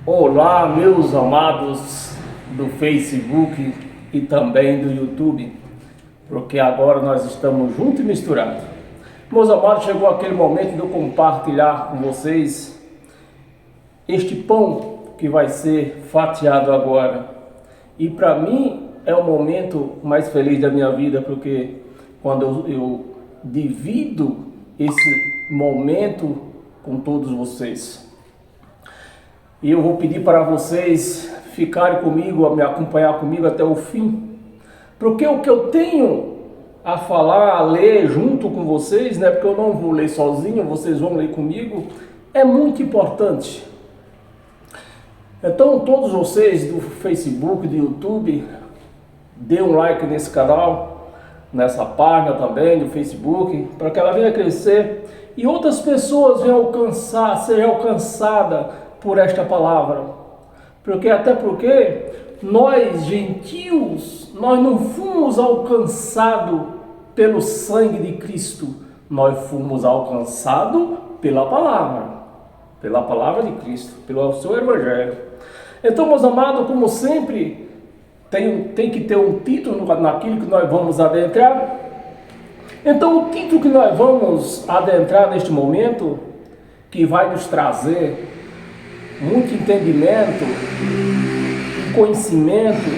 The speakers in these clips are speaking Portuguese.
Olá, meus amados do Facebook e também do YouTube, porque agora nós estamos juntos e misturados. Meus amados, chegou aquele momento de eu compartilhar com vocês este pão que vai ser fatiado agora. E para mim é o momento mais feliz da minha vida, porque quando eu divido esse momento com todos vocês. E eu vou pedir para vocês ficarem comigo, me acompanhar comigo até o fim, porque o que eu tenho a falar, a ler junto com vocês, né? Porque eu não vou ler sozinho, vocês vão ler comigo, é muito importante. Então, todos vocês do Facebook, do YouTube, dê um like nesse canal, nessa página também do Facebook, para que ela venha crescer e outras pessoas venham alcançar, sejam alcançadas por esta palavra. Até porque nós gentios, nós não fomos alcançados pelo sangue de Cristo, nós fomos alcançados pela palavra de Cristo, pelo seu evangelho. Então, meus amados, como sempre, tem que ter um título naquilo que nós vamos adentrar. Então, o título que nós vamos adentrar neste momento, que vai nos trazer muito entendimento e conhecimento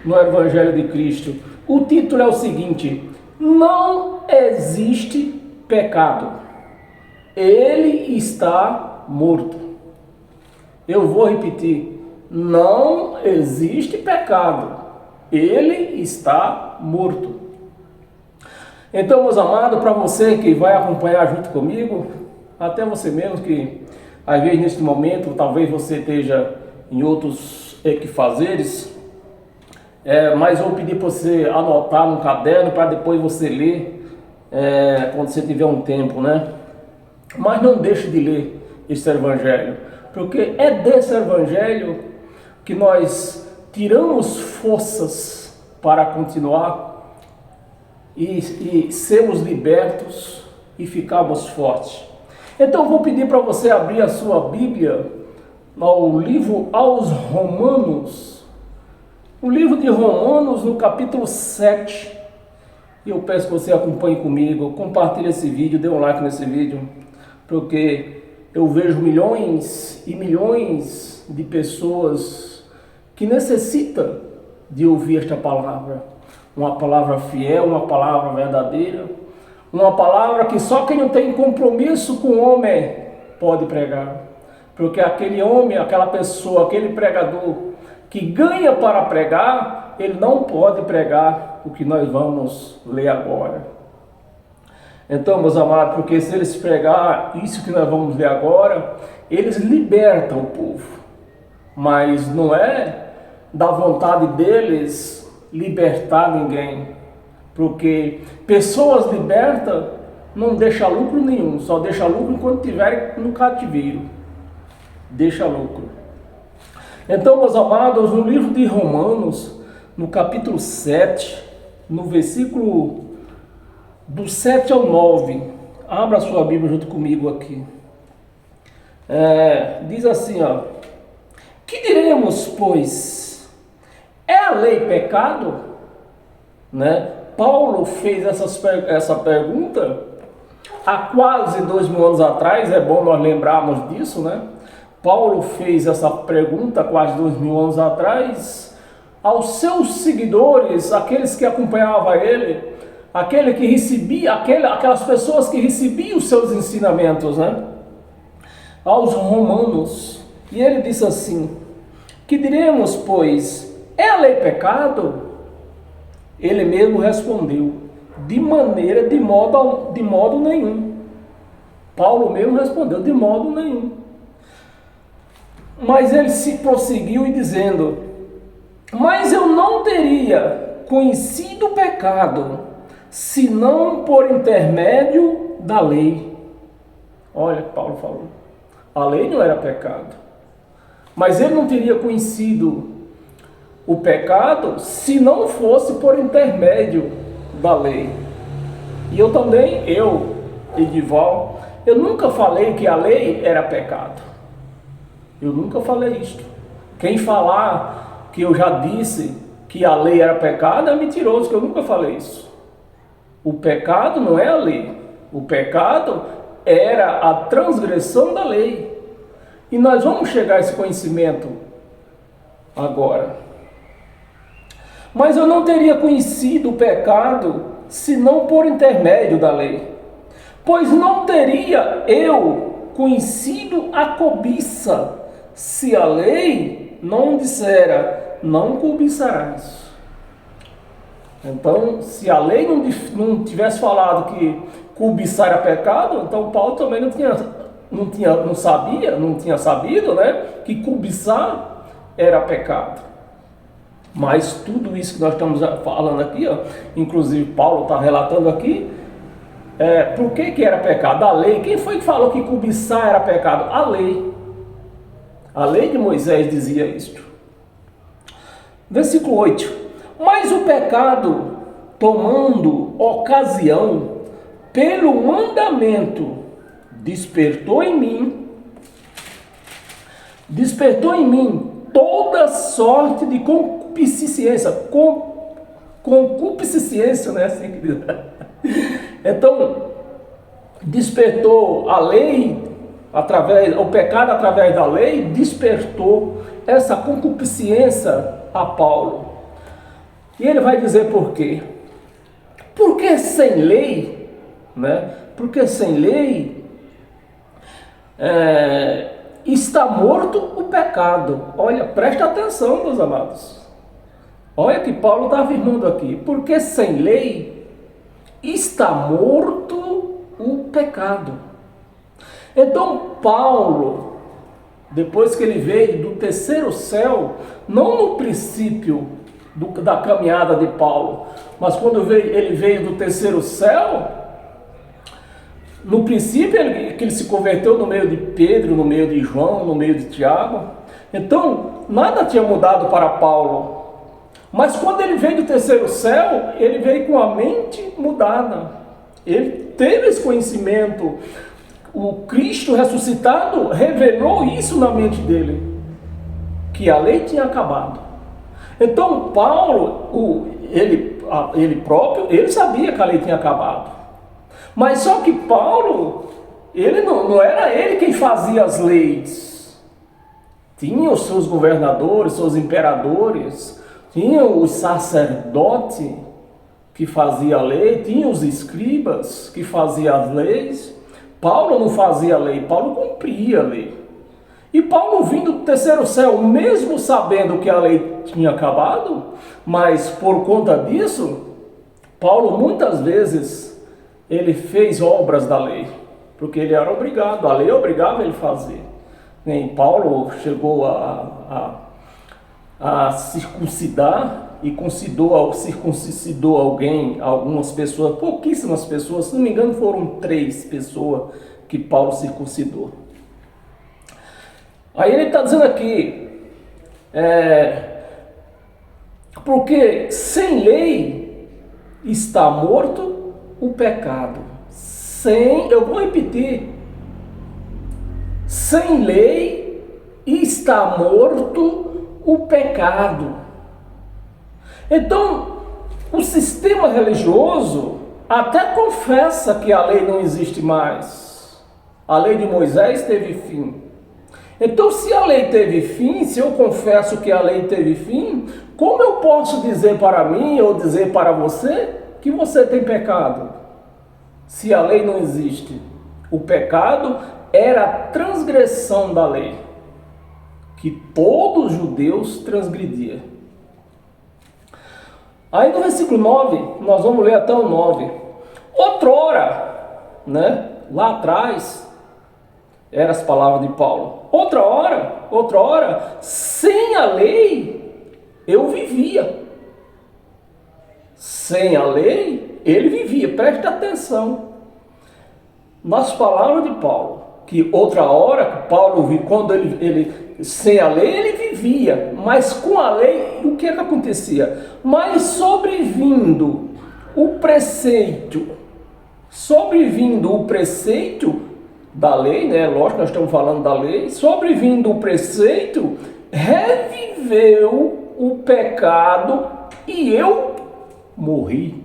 no Evangelho de Cristo. O título é o seguinte: não existe pecado, ele está morto. Eu vou repetir: não existe pecado, ele está morto. Então, meus amados, para você que vai acompanhar junto comigo, até você mesmo que às vezes neste momento, talvez você esteja em outros equifazeres, mas eu vou pedir para você anotar no caderno para depois você ler quando você tiver um tempo, né? Mas não deixe de ler esse evangelho, porque é desse evangelho que nós tiramos forças para continuar e sermos libertos e ficarmos fortes. Então eu vou pedir para você abrir a sua Bíblia no livro aos Romanos, o livro de Romanos no capítulo 7. E eu peço que você acompanhe comigo, compartilhe esse vídeo, dê um like nesse vídeo, porque eu vejo milhões e milhões de pessoas que necessitam de ouvir esta palavra, uma palavra fiel, uma palavra verdadeira, uma palavra que só quem não tem compromisso com o homem pode pregar. Porque aquele homem, aquela pessoa, aquele pregador que ganha para pregar, ele não pode pregar o que nós vamos ler agora. Então, meus amados, porque se eles pregar isso que nós vamos ler agora, eles libertam o povo. Mas não é da vontade deles libertar ninguém. Porque pessoas libertas não deixam lucro nenhum, só deixa lucro enquanto estiverem no cativeiro. Deixa lucro. Então, meus amados, no livro de Romanos, no capítulo 7, no versículo do 7 ao 9, abra a sua Bíblia junto comigo aqui. Diz assim, ó: que diremos, pois? É a lei pecado? Né? Paulo fez essa pergunta há quase 2000 anos atrás, é bom nós lembrarmos disso, né? Paulo fez essa pergunta quase 2000 anos atrás aos seus seguidores, aqueles que acompanhavam ele, aquele que recebia, aquelas pessoas que recebiam os seus ensinamentos, né? Aos romanos. E ele disse assim: que diremos, pois? É a lei pecado? Ele mesmo respondeu: de modo nenhum. Paulo mesmo respondeu: de modo nenhum. Mas ele se prosseguiu e dizendo: mas eu não teria conhecido o pecado, senão por intermédio da lei. Olha, Paulo falou, a lei não era pecado, mas ele não teria conhecido o pecado se não fosse por intermédio da lei. E eu também, Edival, eu nunca falei que a lei era pecado. Eu nunca falei isto. Quem falar que eu já disse que a lei era pecado é mentiroso, que eu nunca falei isso. O pecado não é a lei. O pecado era a transgressão da lei. E nós vamos chegar a esse conhecimento agora. Mas eu não teria conhecido o pecado senão por intermédio da lei. Pois não teria eu conhecido a cobiça se a lei não dissera, não cobiçarás. Então, se a lei não tivesse falado que cobiçar era pecado, então Paulo também não tinha sabido, né, que cobiçar era pecado. Mas tudo isso que nós estamos falando aqui, ó, inclusive Paulo está relatando aqui, por que era pecado? A lei. Quem foi que falou que cobiçar era pecado? A lei. A lei de Moisés dizia isto. Versículo 8. Mas o pecado, tomando ocasião pelo mandamento, despertou em mim toda sorte de concupiscência, né? Assim que diz. Então, despertou a lei, o pecado através da lei, despertou essa concupiscência a Paulo. E ele vai dizer por quê. Porque sem lei, né? Porque sem lei está morto o pecado. Olha, presta atenção, meus amados. Olha que Paulo está afirmando aqui. Porque sem lei está morto o pecado. Então Paulo, depois que ele veio do terceiro céu, não no princípio da caminhada de Paulo, mas quando ele veio do terceiro céu, no princípio que ele se converteu no meio de Pedro, no meio de João, no meio de Tiago, então nada tinha mudado para Paulo. Mas quando ele veio do terceiro céu, ele veio com a mente mudada. Ele teve esse conhecimento. O Cristo ressuscitado revelou isso na mente dele, que a lei tinha acabado. Então Paulo, ele próprio, ele sabia que a lei tinha acabado. Mas só que Paulo, ele não era ele quem fazia as leis. Tinha os seus governadores, seus imperadores, tinha os sacerdotes que faziam a lei, tinha os escribas que faziam as leis. Paulo não fazia a lei, Paulo cumpria a lei. E Paulo vindo do terceiro céu, mesmo sabendo que a lei tinha acabado, mas por conta disso, Paulo muitas vezes ele fez obras da lei, porque ele era obrigado, a lei obrigava ele a fazer. Nem Paulo chegou a circuncidar e circuncidou algumas pessoas, pouquíssimas pessoas, se não me engano foram 3 pessoas que Paulo circuncidou. Aí ele está dizendo aqui, porque sem lei está morto o pecado. Eu vou repetir, sem lei está morto o pecado. Então, o sistema religioso até confessa que a lei não existe mais. A lei de Moisés teve fim. Então, se a lei teve fim, se eu confesso que a lei teve fim, como eu posso dizer para mim ou dizer para você que você tem pecado? Se a lei não existe. O pecado era a transgressão da lei, que todos os judeus transgrediam. Aí no versículo 9, nós vamos ler até o 9. Outrora, né, lá atrás, eram as palavras de Paulo. Outra hora, sem a lei, eu vivia. Sem a lei, ele vivia. Preste atenção. Nas palavras de Paulo, que outra hora, que Paulo, quando ele sem a lei, ele vivia. Mas com a lei, o que acontecia? Mas sobrevindo o preceito, da lei, né? Lógico, nós estamos falando da lei. Sobrevindo o preceito, reviveu o pecado e eu morri.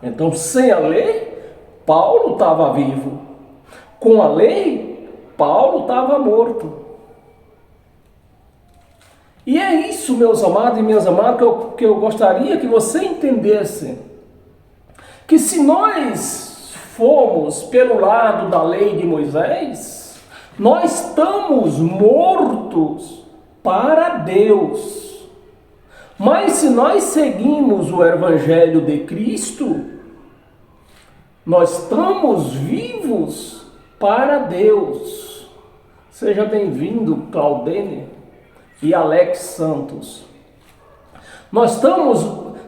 Então, sem a lei, Paulo estava vivo. Com a lei, Paulo estava morto. E é isso, meus amados e minhas amadas, que eu gostaria que você entendesse. Que se nós formos pelo lado da lei de Moisés, nós estamos mortos para Deus. Mas se nós seguimos o Evangelho de Cristo, nós estamos vivos para Deus. Seja bem-vindo, Claudene e Alex Santos.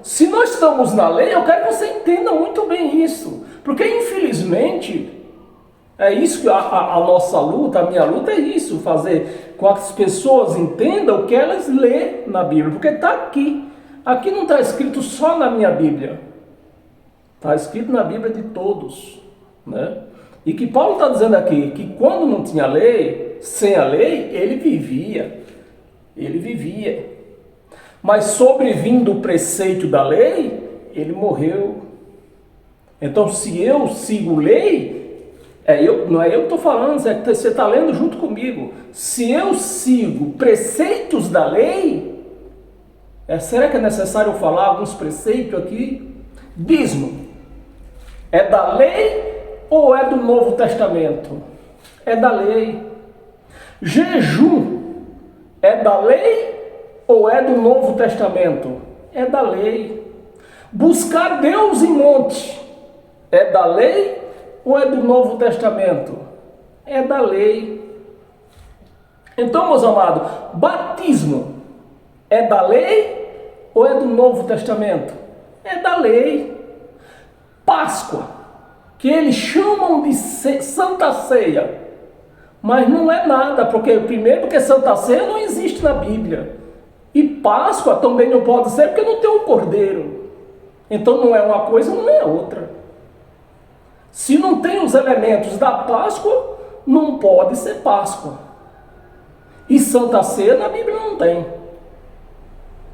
Se nós estamos na lei, eu quero que você entenda muito bem isso. Porque, infelizmente, é isso que a nossa luta, a minha luta é isso, fazer com que as pessoas entendam o que elas lêem na Bíblia. Porque está aqui. Aqui não está escrito só na minha Bíblia. Está escrito na Bíblia de todos, né? E que Paulo está dizendo aqui, que quando não tinha lei, sem a lei, ele vivia. Ele vivia. Mas sobrevindo o preceito da lei, ele morreu. Então, se eu sigo lei, não é eu que estou falando, é que você está lendo junto comigo. Se eu sigo preceitos da lei, será que é necessário eu falar alguns preceitos aqui? Dízimo. É da lei ou é do Novo Testamento? É da lei. Jejum é da lei ou é do Novo Testamento? É da lei. Buscar Deus em monte é da lei ou é do Novo Testamento? É da lei. Então, meus amados, batismo é da lei ou é do Novo Testamento? É da lei. Páscoa, que eles chamam de Santa Ceia, mas não é nada, porque Santa Ceia não existe na Bíblia, e Páscoa também não pode ser, porque não tem um cordeiro. Então não é uma coisa, não é outra. Se não tem os elementos da Páscoa, não pode ser Páscoa. E Santa Ceia na Bíblia não tem.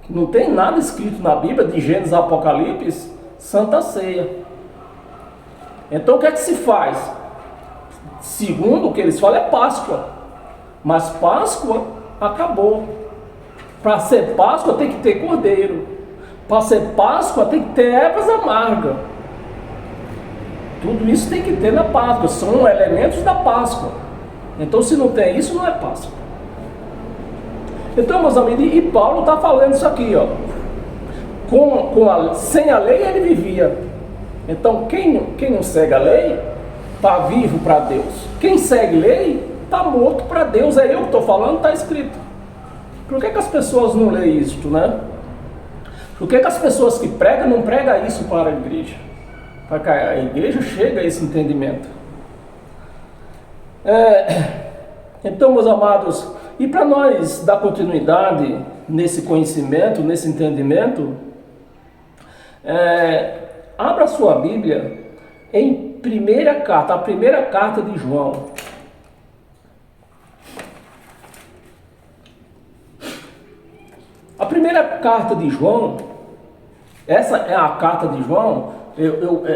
Não tem nada escrito na Bíblia, de Gênesis a Apocalipse, Santa Ceia. Então o que é que se faz? Segundo o que eles falam, é Páscoa. Mas Páscoa acabou. Para ser Páscoa tem que ter cordeiro. Para ser Páscoa tem que ter ervas amargas. Tudo isso tem que ter na Páscoa. São elementos da Páscoa. Então se não tem isso, não é Páscoa. Então, meus amigos, e Paulo está falando isso aqui, ó. Sem a lei ele vivia. Então, quem não segue a lei, está vivo para Deus. Quem segue lei, está morto para Deus. É eu que estou falando, está escrito. Por que as pessoas não leem isso, né? Por que as pessoas que pregam não pregam isso para a igreja? Para que a igreja chegue a esse entendimento. Então, meus amados, e para nós dar continuidade nesse conhecimento, nesse entendimento, abra sua Bíblia em a primeira carta de João. A primeira carta de João, essa é a carta de João,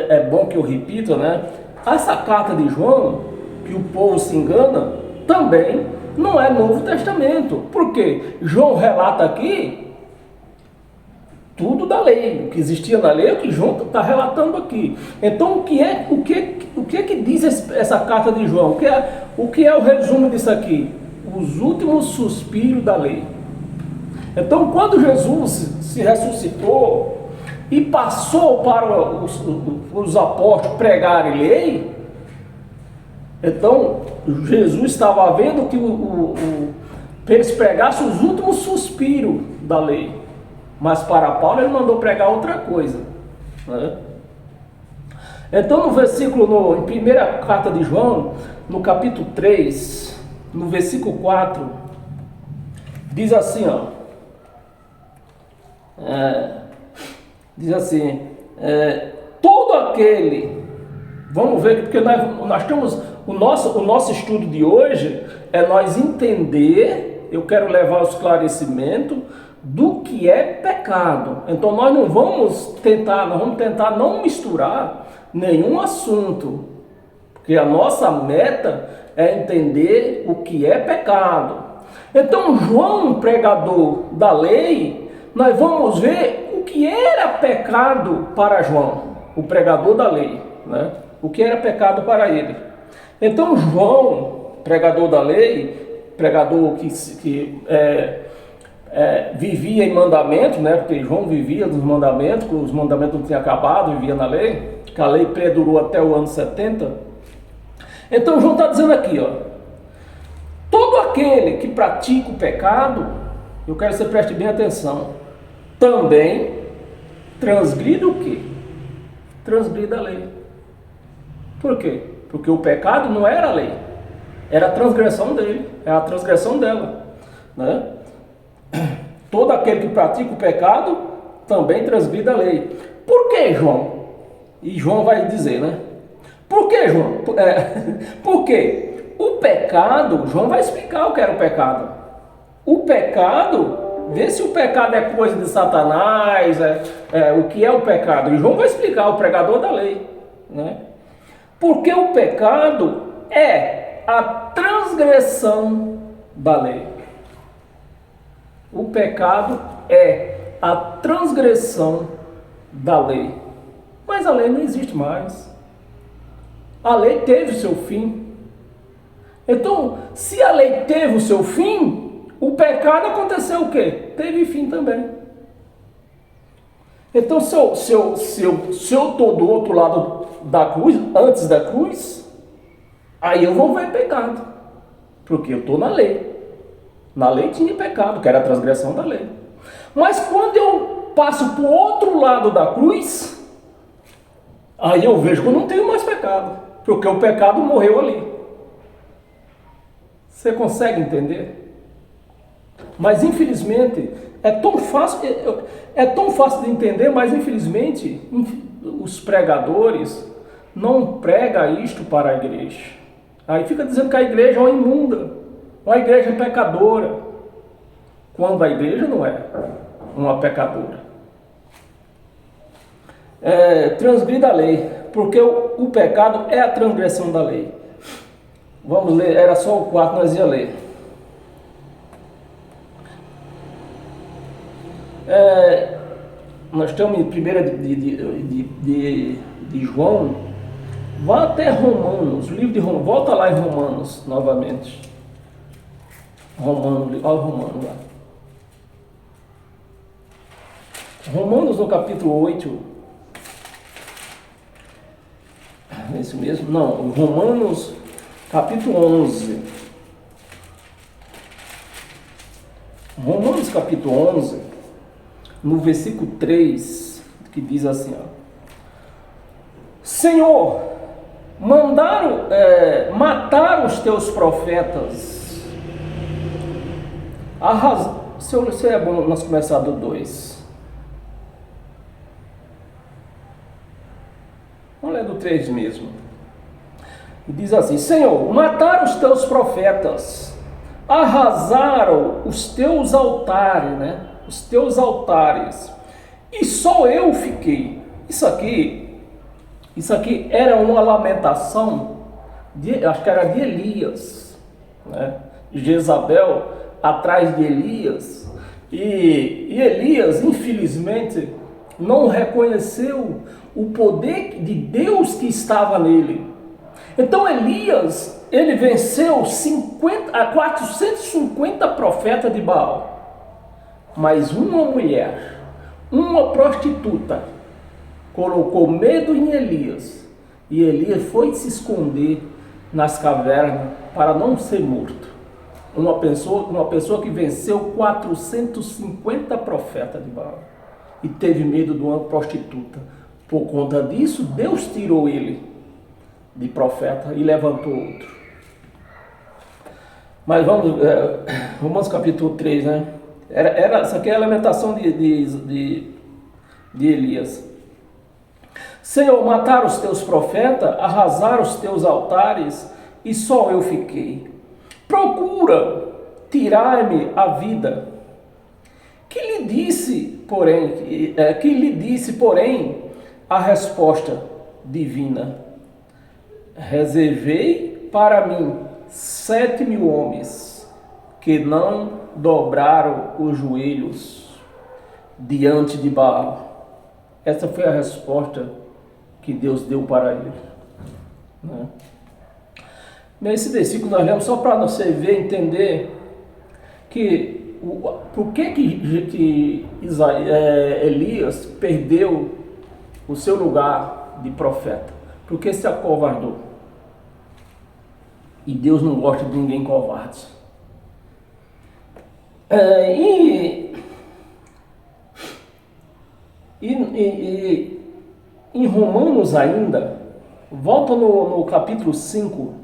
é bom que eu repita, né? Essa carta de João, que o povo se engana, também não é Novo Testamento. Por quê? João relata aqui tudo da lei, o que existia na lei, é o que João está relatando aqui. Então, o que é que diz essa carta de João? O que é o resumo disso aqui? Os últimos suspiros da lei. Então, quando Jesus se ressuscitou e passou para os apóstolos pregarem lei, então Jesus estava vendo que eles pregassem os últimos suspiros da lei. Mas para Paulo ele mandou pregar outra coisa, né? Então em primeira carta de João, no capítulo 3, no versículo 4, diz assim, ó. Diz assim, todo aquele, Vamos ver, porque nós temos o nosso estudo de hoje é nós entender, eu quero levar o esclarecimento do que é pecado. Então nós vamos tentar não misturar nenhum assunto, porque a nossa meta é entender o que é pecado. Então João, pregador da lei, nós vamos ver o que era pecado para João, o pregador da lei, né? O que era pecado para ele. Então João, pregador da lei, pregador que vivia em mandamento, né? Porque João vivia dos mandamentos, os mandamentos não tinham acabado, vivia na lei, que a lei perdurou até o ano 70. Então João está dizendo aqui, ó, todo aquele que pratica o pecado, eu quero que você preste bem atenção, também transgride o quê? Transgride a lei. Por quê? Porque o pecado não era a lei, era a transgressão dele, é a transgressão dela, né? Todo aquele que pratica o pecado também transgride a lei. Por que, João? E João vai dizer, né? Por que, João? Porque o pecado, João vai explicar o que era o pecado. O pecado, vê se o pecado é coisa de Satanás, o que é o pecado. E João vai explicar, o pregador da lei, né? Porque o pecado é a transgressão da lei. O pecado é a transgressão da lei. Mas a lei não existe mais. A lei teve o seu fim. Então, se a lei teve o seu fim, o pecado aconteceu o quê? Teve fim também. Então, se eu estou do outro lado da cruz, antes da cruz, aí eu vou ver pecado, porque eu estou na lei. Na lei tinha pecado, que era a transgressão da lei. Mas quando eu passo para o outro lado da cruz, aí eu vejo que eu não tenho mais pecado, porque o pecado morreu ali. Você consegue entender? Mas infelizmente é tão fácil de entender, mas infelizmente os pregadores não pregam isto para a igreja. Aí fica dizendo que a igreja é uma imunda, uma igreja pecadora, quando a igreja não é uma pecadora. Transgrida a lei, porque o pecado é a transgressão da lei. Vamos ler, era só o 4 nós ia ler. Nós estamos em 1 de João. Vá até Romanos, o livro de Romanos, volta lá em Romanos novamente. Romanos lá. Romanos no capítulo 8. É isso mesmo? Não, Romanos capítulo 11. Romanos capítulo 11, no versículo 3, que diz assim, ó: Senhor, mataram os teus profetas. Se é bom nós começar do 2. Vamos ler do 3 mesmo. E diz assim: Senhor, mataram os teus profetas, arrasaram os teus altares, né? Os teus altares, e só eu fiquei. Isso aqui era uma lamentação, acho que era de Elias, né? Jezabel atrás de Elias, e Elias, infelizmente, não reconheceu o poder de Deus que estava nele. Então Elias, ele venceu 450 profetas de Baal, mas uma mulher, uma prostituta, colocou medo em Elias, e Elias foi se esconder nas cavernas para não ser morto. Uma pessoa que venceu 450 profetas de Baal e teve medo de uma prostituta. Por conta disso, Deus tirou ele de profeta e levantou outro. Mas vamos, Romanos capítulo 3, né? Essa aqui é a lamentação de Elias. Senhor, mataram os teus profetas, arrasaram os teus altares, e só eu fiquei. Procura tirar-me a vida. Que lhe disse, porém, a resposta divina: reservei para mim 7.000 homens que não dobraram os joelhos diante de Baal. Essa foi a resposta que Deus deu para ele, né? Nesse versículo nós lemos só para você ver, entender que por que Elias perdeu o seu lugar de profeta? Porque se acovardou. E Deus não gosta de ninguém covarde. Em Romanos ainda, volta no capítulo 5.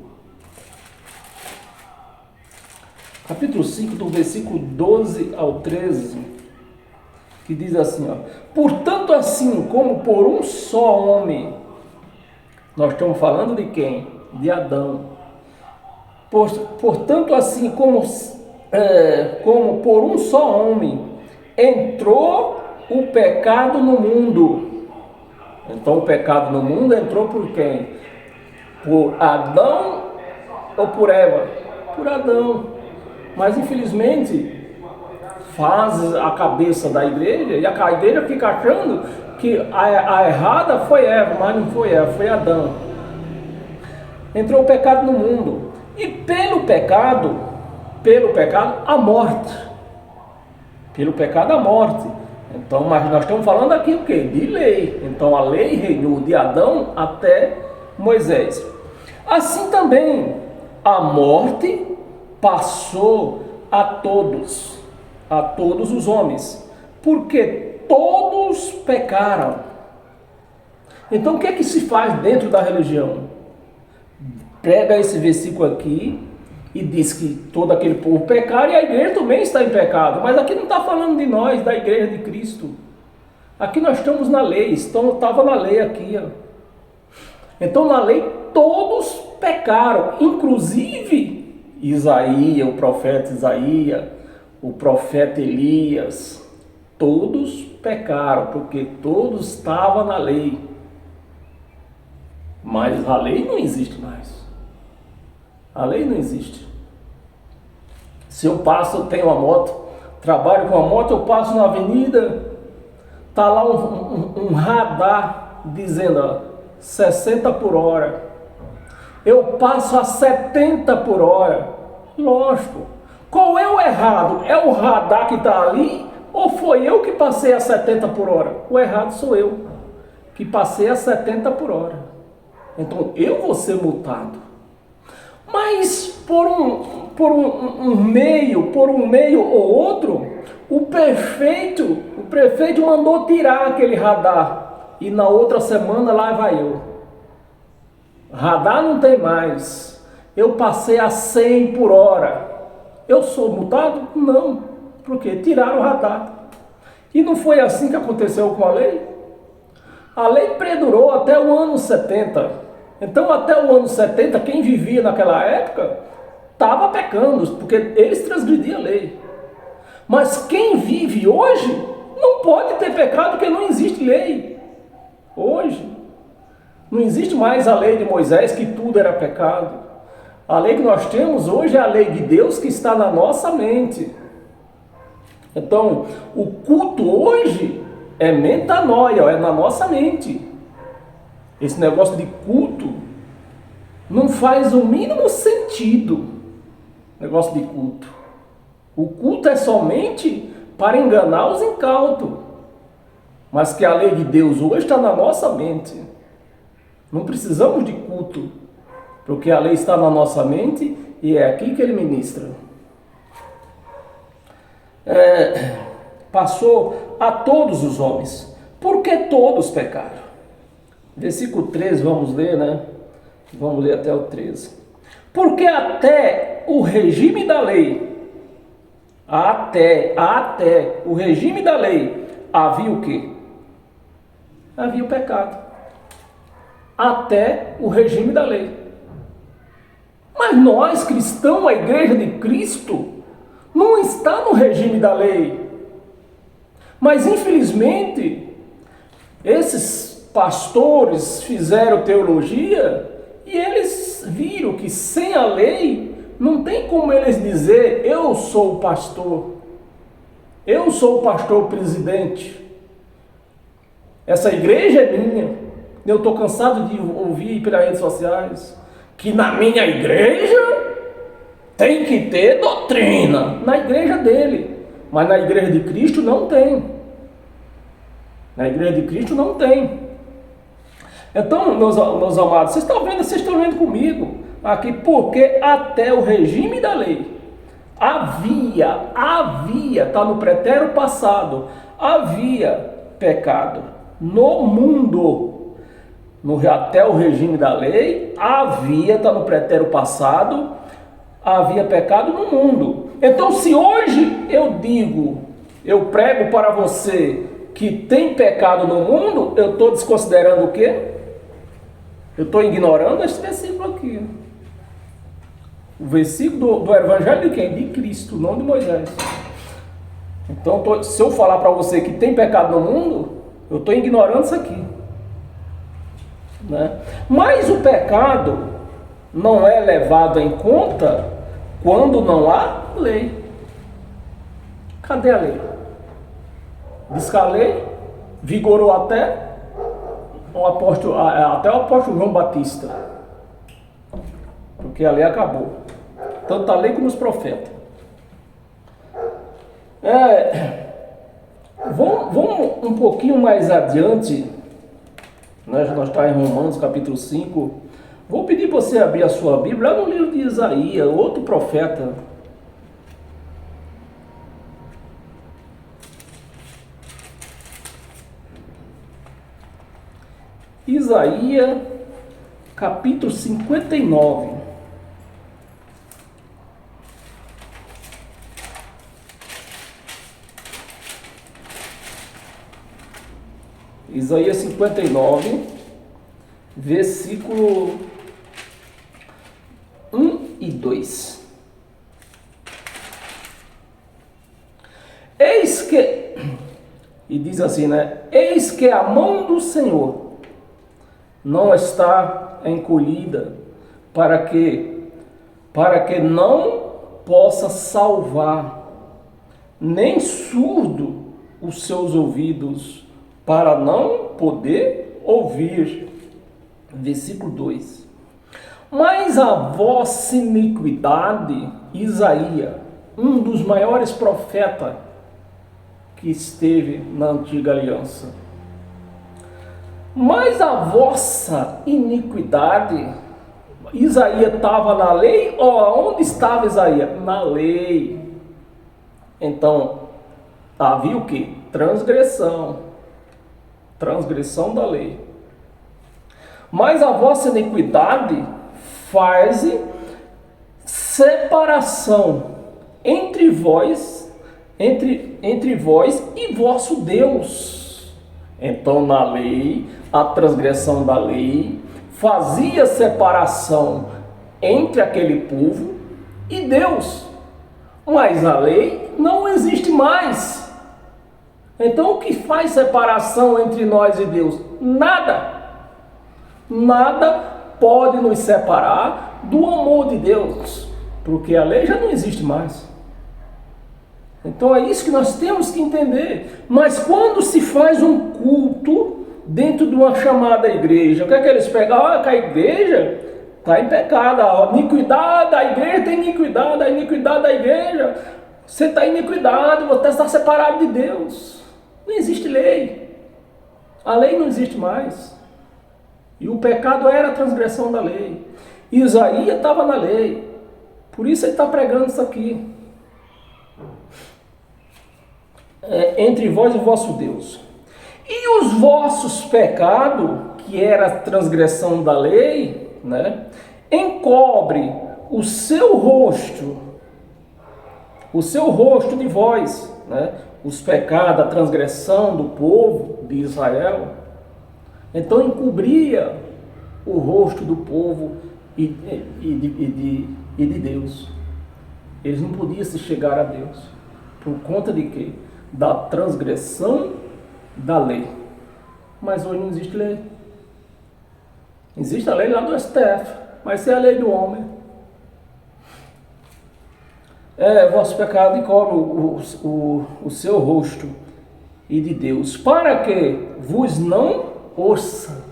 Capítulo 5, do versículo 12 ao 13, que diz assim, ó: portanto, assim como por um só homem, nós estamos falando de quem? De Adão. Portanto, assim como por um só homem entrou o pecado no mundo. Então o pecado no mundo entrou por quem? Por Adão ou por Eva? Por Adão. Mas infelizmente faz a cabeça da igreja, e a igreja fica achando que a errada foi Eva, mas não foi Eva, foi Adão. Entrou o pecado no mundo, e pelo pecado a morte. Pelo pecado a morte. Então, mas nós estamos falando aqui o quê? De lei. Então a lei reinou de Adão até Moisés. Assim também a morte passou a todos os homens, porque todos pecaram. Então o que é que se faz dentro da religião? Pega esse versículo aqui e diz que todo aquele povo pecaram, e a igreja também está em pecado. Mas aqui não está falando de nós, da igreja de Cristo. Aqui nós estamos na lei, estava na lei aqui, ó. Então na lei todos pecaram, inclusive Isaías, o profeta Isaías, o profeta Elias, todos pecaram, porque todos estavam na lei. Mas a lei não existe mais. A lei não existe. Se eu tenho uma moto, trabalho com a moto, eu passo na avenida, está lá um radar dizendo, ó, 60 por hora. Eu passo a 70 por hora. Lógico. Qual é o errado? É o radar que está ali? Ou foi eu que passei a 70 por hora? O errado sou eu, que passei a 70 por hora. Então eu vou ser multado. Mas por um meio ou outro, o prefeito mandou tirar aquele radar. E na outra semana lá vai eu. Radar não tem mais. Eu passei a 100 por hora. Eu sou multado? Não. Porque tiraram o radar. E não foi assim que aconteceu com a lei? A lei perdurou até o ano 70. Então até o ano 70, quem vivia naquela época estava pecando, porque eles transgrediam a lei. Mas quem vive hoje não pode ter pecado, porque não existe lei. Hoje não existe mais a lei de Moisés, que tudo era pecado. A lei que nós temos hoje é a lei de Deus, que está na nossa mente. Então, o culto hoje é metanoia, é na nossa mente. Esse negócio de culto não faz o mínimo sentido. Negócio de culto. O culto é somente para enganar os incautos. Mas que a lei de Deus hoje está na nossa mente. Não precisamos de culto, porque a lei está na nossa mente e é aqui que ele ministra. Passou a todos os homens, porque todos pecaram. Versículo 13, vamos ler, né? Vamos ler até o 13. Porque até o regime da lei, até o regime da lei, havia o quê? Havia o pecado. até o regime da lei. Mas nós, cristãos, a igreja de Cristo, não está no regime da lei. Mas, infelizmente, esses pastores fizeram teologia e eles viram que sem a lei não tem como eles dizer: eu sou o pastor, eu sou o pastor presidente, essa igreja é minha. Eu estou cansado de ouvir pelas redes sociais que na minha igreja tem que ter doutrina. Na igreja dele, mas na igreja de Cristo não tem. Na igreja de Cristo não tem. Então, meus amados, vocês estão vendo comigo aqui, porque até o regime da lei havia, está no pretérito passado, havia pecado no mundo. Até o regime da lei havia, está no pretérito passado, havia pecado no mundo. Então, se hoje eu prego para você que tem pecado no mundo, eu estou desconsiderando o quê? Eu estou ignorando esse versículo aqui. O versículo do Evangelho de quem? De Cristo, não de Moisés. Então, se eu falar para você que tem pecado no mundo, eu estou ignorando isso aqui. Né? Mas o pecado não é levado em conta quando não há lei. Cadê a lei? Diz que a lei vigorou até o apóstolo João Batista, porque a lei acabou, tanto a lei como os profetas. Vamos um pouquinho mais adiante, nós estamos em Romanos capítulo 5. Vou pedir para você abrir a sua Bíblia lá no livro de Isaías, outro profeta. Isaías capítulo 59. Isaías 59, versículo 1 e 2. Eis que, e diz assim, né? Eis que a mão do Senhor não está encolhida para que não possa salvar, nem surdo os seus ouvidos para não poder ouvir. Versículo 2. Mas a vossa iniquidade, Isaías, um dos maiores profetas que esteve na antiga aliança, mas a vossa iniquidade, Isaías estava na lei, ou onde estava Isaías? Na lei. Então, havia o que? Transgressão da lei. Mas a vossa iniquidade faz separação entre vós e vosso Deus. Então, na lei, a transgressão da lei fazia separação entre aquele povo e Deus. Mas a lei não existe mais. Então, o que faz separação entre nós e Deus? Nada. Nada pode nos separar do amor de Deus, porque a lei já não existe mais. Então é isso que nós temos que entender. Mas quando se faz um culto dentro de uma chamada igreja, o que é que eles pegam? Que a igreja está em pecado, a iniquidade da igreja tem iniquidade, a iniquidade da igreja, você está em iniquidade, você está separado de Deus. Não existe lei. A lei não existe mais. E o pecado era a transgressão da lei. Isaías estava na lei. Por isso ele está pregando isso aqui. Entre vós e o vosso Deus. E os vossos pecados, que era a transgressão da lei, né, encobre o seu rosto de vós, né, os pecados, a transgressão do povo de Israel. Então encobria o rosto do povo e de Deus. Eles não podiam se chegar a Deus. Por conta de quê? Da transgressão da lei. Mas hoje não existe lei. Existe a lei lá do STF, mas isso é a lei do homem. Vosso pecado encobre o seu rosto e de Deus, para que vos não ouça.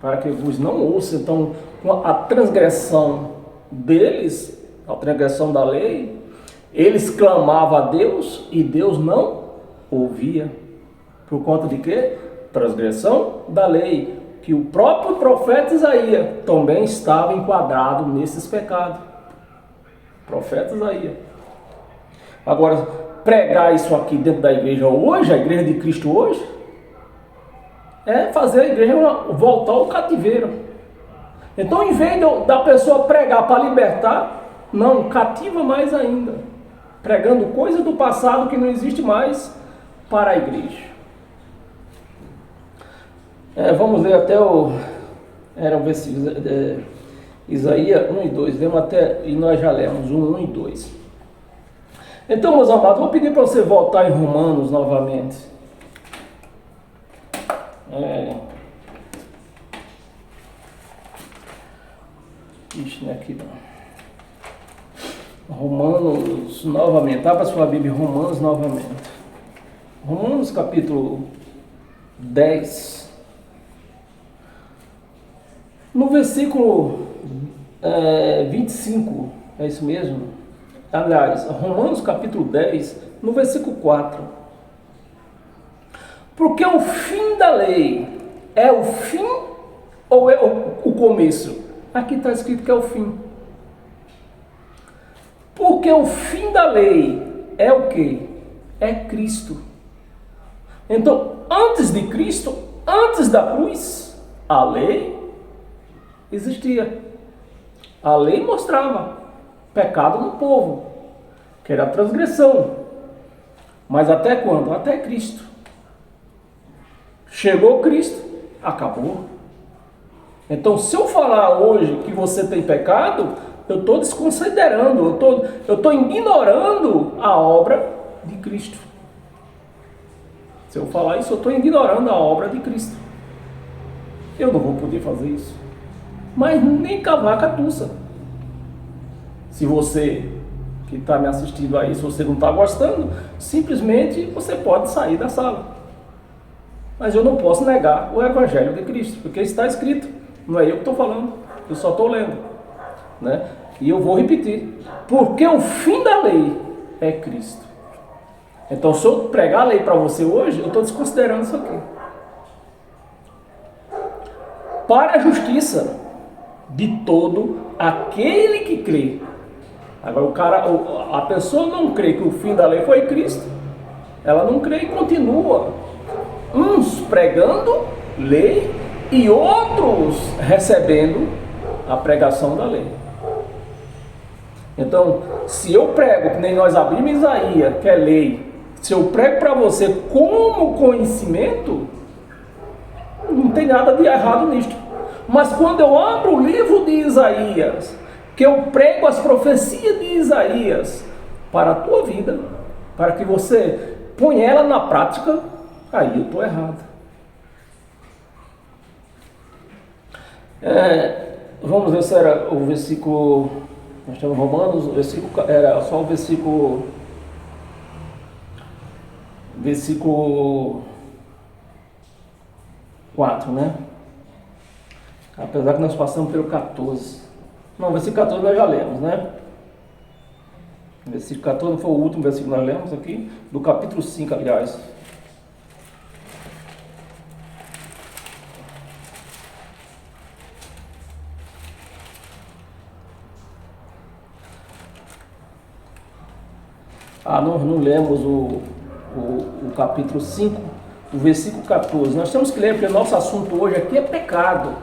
Para que vos não ouça. Então, com a transgressão deles, a transgressão da lei, eles clamavam a Deus e Deus não ouvia. Por conta de quê? Transgressão da lei. Que o próprio profeta Isaías também estava enquadrado nesses pecados. Profeta Isaías. Agora, pregar isso aqui dentro da igreja hoje, a igreja de Cristo hoje, é fazer a igreja voltar ao cativeiro. Então, em vez da pessoa pregar para libertar, não, cativa mais ainda. Pregando coisa do passado que não existe mais para a igreja. Vamos ler até era o versículo Isaías 1 e 2, lemos até, e nós já lemos 1 e 2. Então, meus amados, vou pedir para você voltar em Romanos novamente. Ixi, não é aqui não. Romanos novamente, abra sua Bíblia, Romanos novamente. Romanos capítulo 10. No versículo 25, é isso mesmo? Aliás, Romanos capítulo 10, no versículo 4. Porque o fim da lei é o fim ou é o começo? Aqui está escrito que é o fim. Porque o fim da lei é o quê? É Cristo. Então, antes de Cristo, antes da cruz, a lei existia. A lei mostrava pecado no povo, que era a transgressão. Mas até quando? Até Cristo. Chegou Cristo, acabou. Então, se eu falar hoje que você tem pecado, eu estou desconsiderando, eu estou ignorando a obra de Cristo. Se eu falar isso, eu estou ignorando a obra de Cristo. Eu não vou poder fazer isso. Mas nem cavaca tussa. Se você que está me assistindo aí, se você não está gostando, simplesmente você pode sair da sala. Mas eu não posso negar o Evangelho de Cristo, porque está escrito. Não é eu que estou falando, eu só estou lendo, né? E eu vou repetir. Porque o fim da lei é Cristo. Então, se eu pregar a lei para você hoje, eu estou desconsiderando isso aqui. Para a justiça de todo aquele que crê. Agora a pessoa não crê que o fim da lei foi Cristo. Ela não crê e continua. Uns pregando lei e outros recebendo a pregação da lei. Então, se eu prego, que nem nós abrimos Isaías, que é lei, se eu prego para você como conhecimento, não tem nada de errado nisto. Mas quando eu abro o livro de Isaías, que eu prego as profecias de Isaías para a tua vida, para que você ponha ela na prática, aí eu estou errado. Vamos ver se era o versículo, nós estamos em Romanos, o versículo, era só o versículo 4, né? Apesar que nós passamos pelo 14. Não, o versículo 14 nós já lemos, né? O versículo 14 foi o último versículo que nós lemos aqui, do capítulo 5, aliás. Nós não lemos o capítulo 5, o versículo 14. Nós temos que ler, porque o nosso assunto hoje aqui é pecado.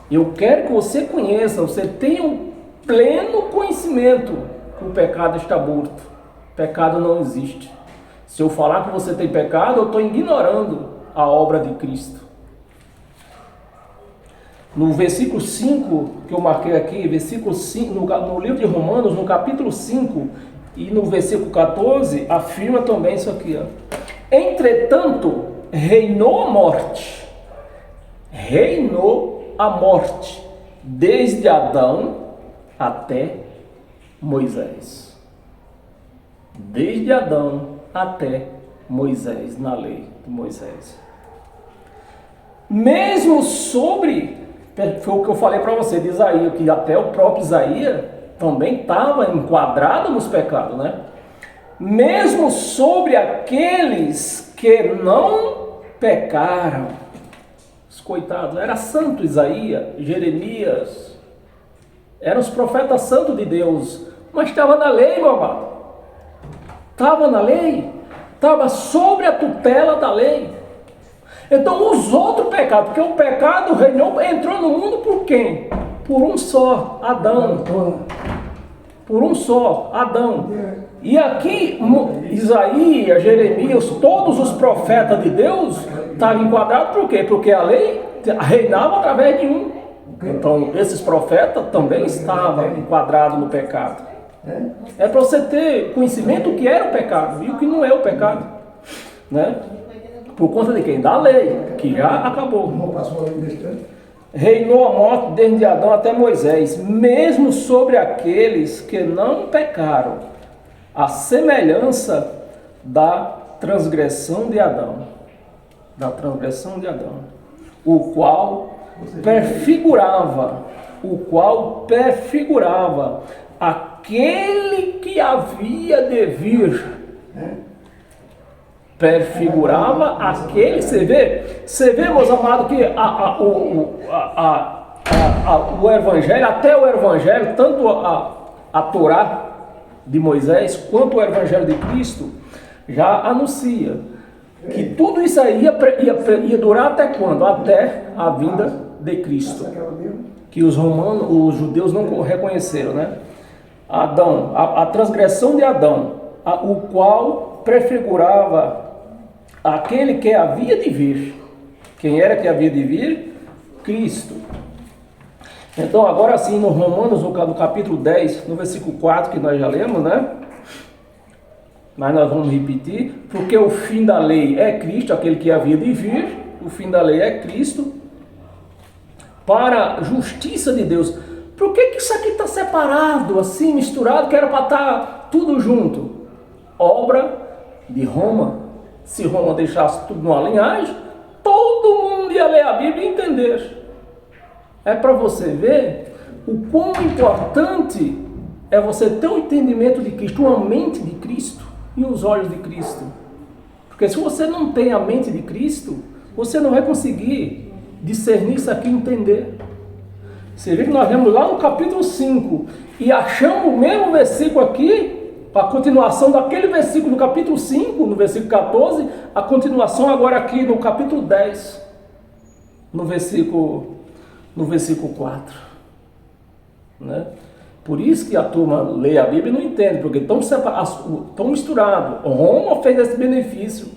Eu quero que você conheça, você tenha um pleno conhecimento que o pecado está morto. Pecado não existe. Se eu falar que você tem pecado, eu estou ignorando a obra de Cristo. No versículo 5, que eu marquei aqui, versículo 5, no livro de Romanos, no capítulo 5 e no versículo 14, afirma também isso aqui. Ó. Entretanto, reinou a morte, desde Adão até Moisés. Desde Adão até Moisés, na lei de Moisés. Mesmo sobre, foi o que eu falei para você de Isaías, que até o próprio Isaías também estava enquadrado nos pecados, né? Mesmo sobre aqueles que não pecaram, os coitados, era santo Isaías, Jeremias, eram os profetas santos de Deus, mas estava na lei, meu amado, estava na lei, estava sobre a tutela da lei. Então os outros pecados, porque o pecado entrou no mundo por quem? Por um só, Adão. Por um só, Adão. E aqui, Isaías, Jeremias, todos os profetas de Deus estavam enquadrados por quê? Porque a lei reinava através de um. Então esses profetas também estavam enquadrados no pecado. É para você ter conhecimento do que era o pecado e o que não é o pecado, né? Por conta de quem? Da lei, que já acabou. Reinou a morte desde Adão até Moisés, mesmo sobre aqueles que não pecaram, a semelhança da transgressão de Adão. Da transgressão de Adão. O qual prefigurava aquele que havia de vir. Prefigurava aquele, você vê, meus amados, que o Evangelho, até o Evangelho, tanto a Torá de Moisés, quanto o Evangelho de Cristo, já anuncia que tudo isso aí ia durar até quando? Até a vinda de Cristo, que os judeus não reconheceram, né? Adão, a transgressão de Adão, o qual prefigurava aquele que havia de vir. Quem era que havia de vir? Cristo. Então agora sim, no Romanos, no capítulo 10, no versículo 4, que nós já lemos, né? Mas nós vamos repetir, porque o fim da lei é Cristo, aquele que havia de vir, o fim da lei é Cristo, para a justiça de Deus. Por que isso aqui está separado, assim, misturado, que era para estar tudo junto? Obra de Roma. Se Roma deixasse tudo numa linhagem, todo mundo ia ler a Bíblia e entender. É para você ver o quão importante é você ter um entendimento de Cristo, uma mente de Cristo e os olhos de Cristo. Porque se você não tem a mente de Cristo, você não vai conseguir discernir isso aqui e entender. Você vê que nós vemos lá no capítulo 5 e achamos o mesmo versículo aqui, a continuação daquele versículo do capítulo 5, no versículo 14, a continuação agora aqui no capítulo 10, no versículo 4. Né? Por isso que a turma lê a Bíblia e não entende, porque estão misturados. Roma fez esse benefício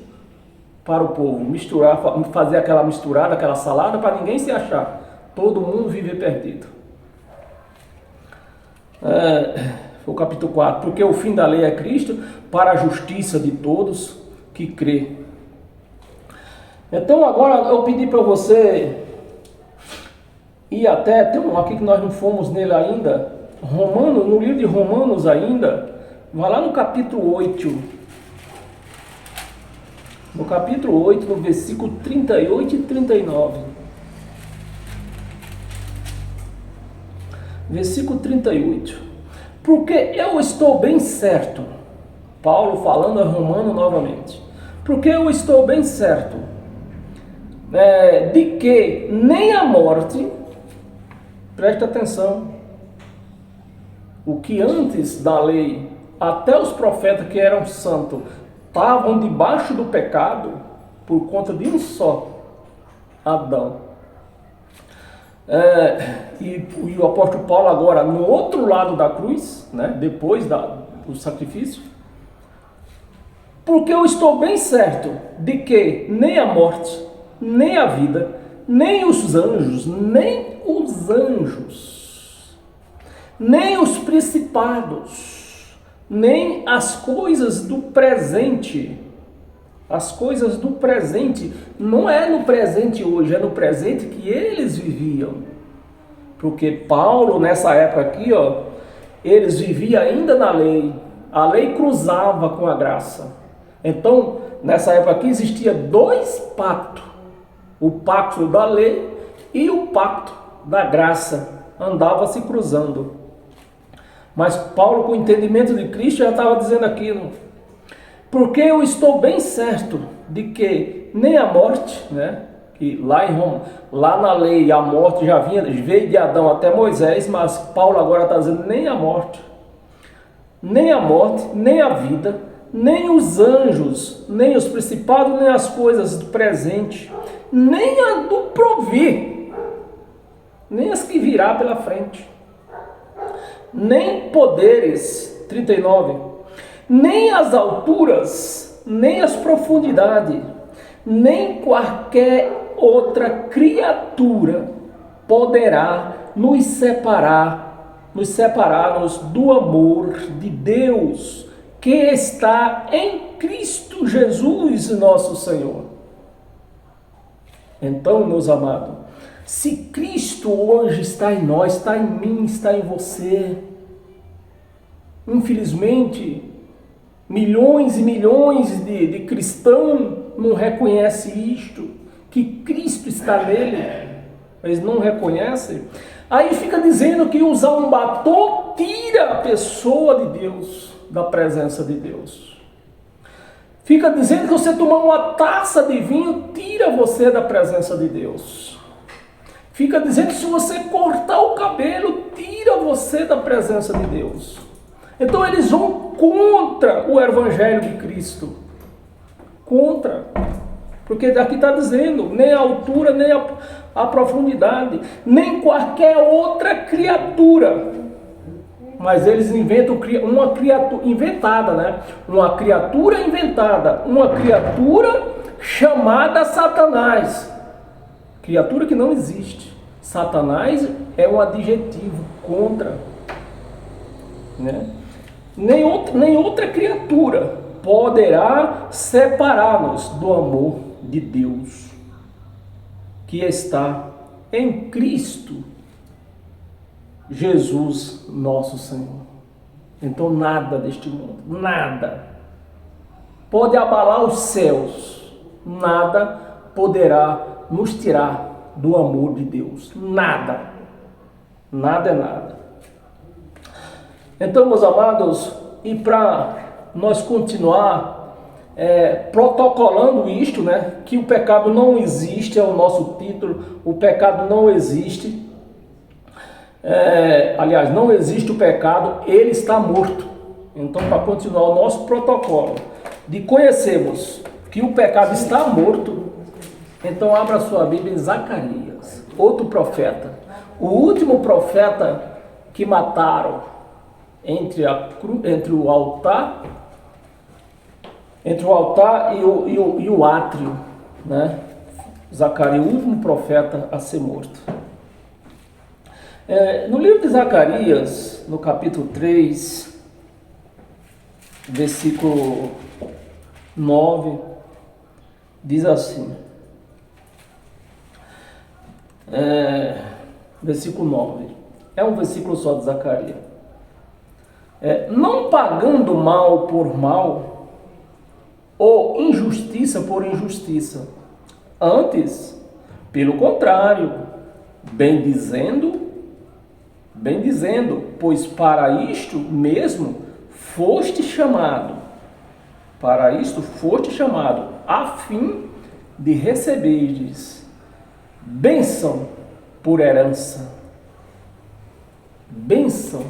para o povo, fazer aquela misturada, aquela salada, para ninguém se achar. Todo mundo viver perdido. O capítulo 4, porque o fim da lei é Cristo, para a justiça de todos que crê. Então agora eu pedi para você ir até, tem um aqui que nós não fomos nele ainda, Romanos, no livro de Romanos ainda, vai lá no capítulo 8, no capítulo 8, no versículo 38 e 39. Versículo 38. Porque eu estou bem certo, Paulo falando a Romano novamente, porque eu estou bem certo de que nem a morte, presta atenção, o que antes da lei, até os profetas que eram santos, estavam debaixo do pecado, por conta de um só, Adão. E o apóstolo Paulo agora no outro lado da cruz, né, depois do sacrifício, porque eu estou bem certo de que nem a morte, nem a vida, nem os anjos, nem os anjos, nem os principados, nem as coisas do presente. As coisas do presente, não é no presente hoje, é no presente que eles viviam. Porque Paulo, nessa época aqui, eles viviam ainda na lei. A lei cruzava com a graça. Então, nessa época aqui, existia dois pactos. O pacto da lei e o pacto da graça. Andava se cruzando. Mas Paulo, com o entendimento de Cristo, já estava dizendo aquilo. Porque eu estou bem certo de que nem a morte, né? Que lá em Roma, lá na lei, a morte já veio de Adão até Moisés, mas Paulo agora está dizendo nem a morte, nem a vida, nem os anjos, nem os principados, nem as coisas do presente, nem a do provir, nem as que virá pela frente, nem poderes, 39, nem as alturas, nem as profundidades, nem qualquer outra criatura poderá nos separar-nos do amor de Deus que está em Cristo Jesus, nosso Senhor. Então, meus amados, se Cristo hoje está em nós, está em mim, está em você, infelizmente, milhões e milhões de cristãos não reconhecem isto, que Cristo está nele, mas não reconhecem. Aí fica dizendo que usar um batom tira a pessoa de Deus, da presença de Deus. Fica dizendo que você tomar uma taça de vinho tira você da presença de Deus. Fica dizendo que se você cortar o cabelo, tira você da presença de Deus. Então eles vão contra o Evangelho de Cristo. Contra. Porque aqui está dizendo, nem a altura, nem a profundidade, nem qualquer outra criatura. Mas eles inventam uma criatura inventada, né? Uma criatura inventada, uma criatura chamada Satanás. Criatura que não existe. Satanás é um adjetivo contra, né? Nem outra criatura poderá separar-nos do amor de Deus que está em Cristo Jesus, nosso Senhor. Então nada deste mundo, nada pode abalar os céus, nada poderá nos tirar do amor de Deus, nada, nada é nada. Então, meus amados, e para nós continuar protocolando isto, né, que o pecado não existe, é o nosso título, o pecado não existe. Aliás, não existe o pecado, ele está morto. Então, para continuar o nosso protocolo de conhecermos que o pecado está morto, então abra sua Bíblia em Zacarias, outro profeta, o último profeta que mataram entre o altar e o átrio, né? Zacarias, o último profeta a ser morto. No livro de Zacarias, no capítulo 3, versículo 9, diz assim, versículo 9, é um versículo só de Zacarias. Não pagando mal por mal, ou injustiça por injustiça, antes, pelo contrário, bendizendo, pois para isto mesmo foste chamado, a fim de receberdes bênção por herança. Bênção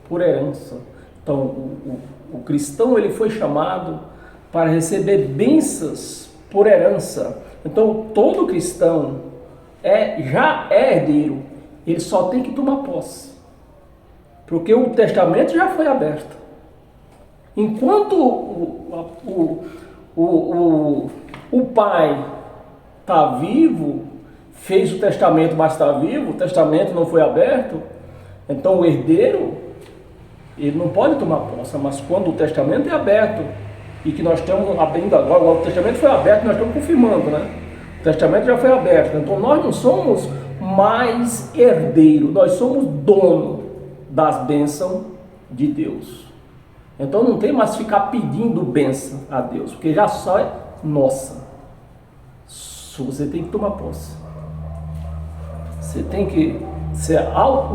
por herança. Então, o cristão ele foi chamado para receber bênçãos por herança. Então, todo cristão já é herdeiro, ele só tem que tomar posse, porque o testamento já foi aberto. Enquanto o pai está vivo, fez o testamento, mas está vivo, o testamento não foi aberto, então o herdeiro, ele não pode tomar posse, mas quando o testamento é aberto, e que nós estamos abrindo agora, o testamento foi aberto, nós estamos confirmando, né? O testamento já foi aberto, então nós não somos mais herdeiro, nós somos dono das bênçãos de Deus. Então não tem mais que ficar pedindo bênção a Deus, porque já só é nossa. Você tem que tomar posse. Você tem que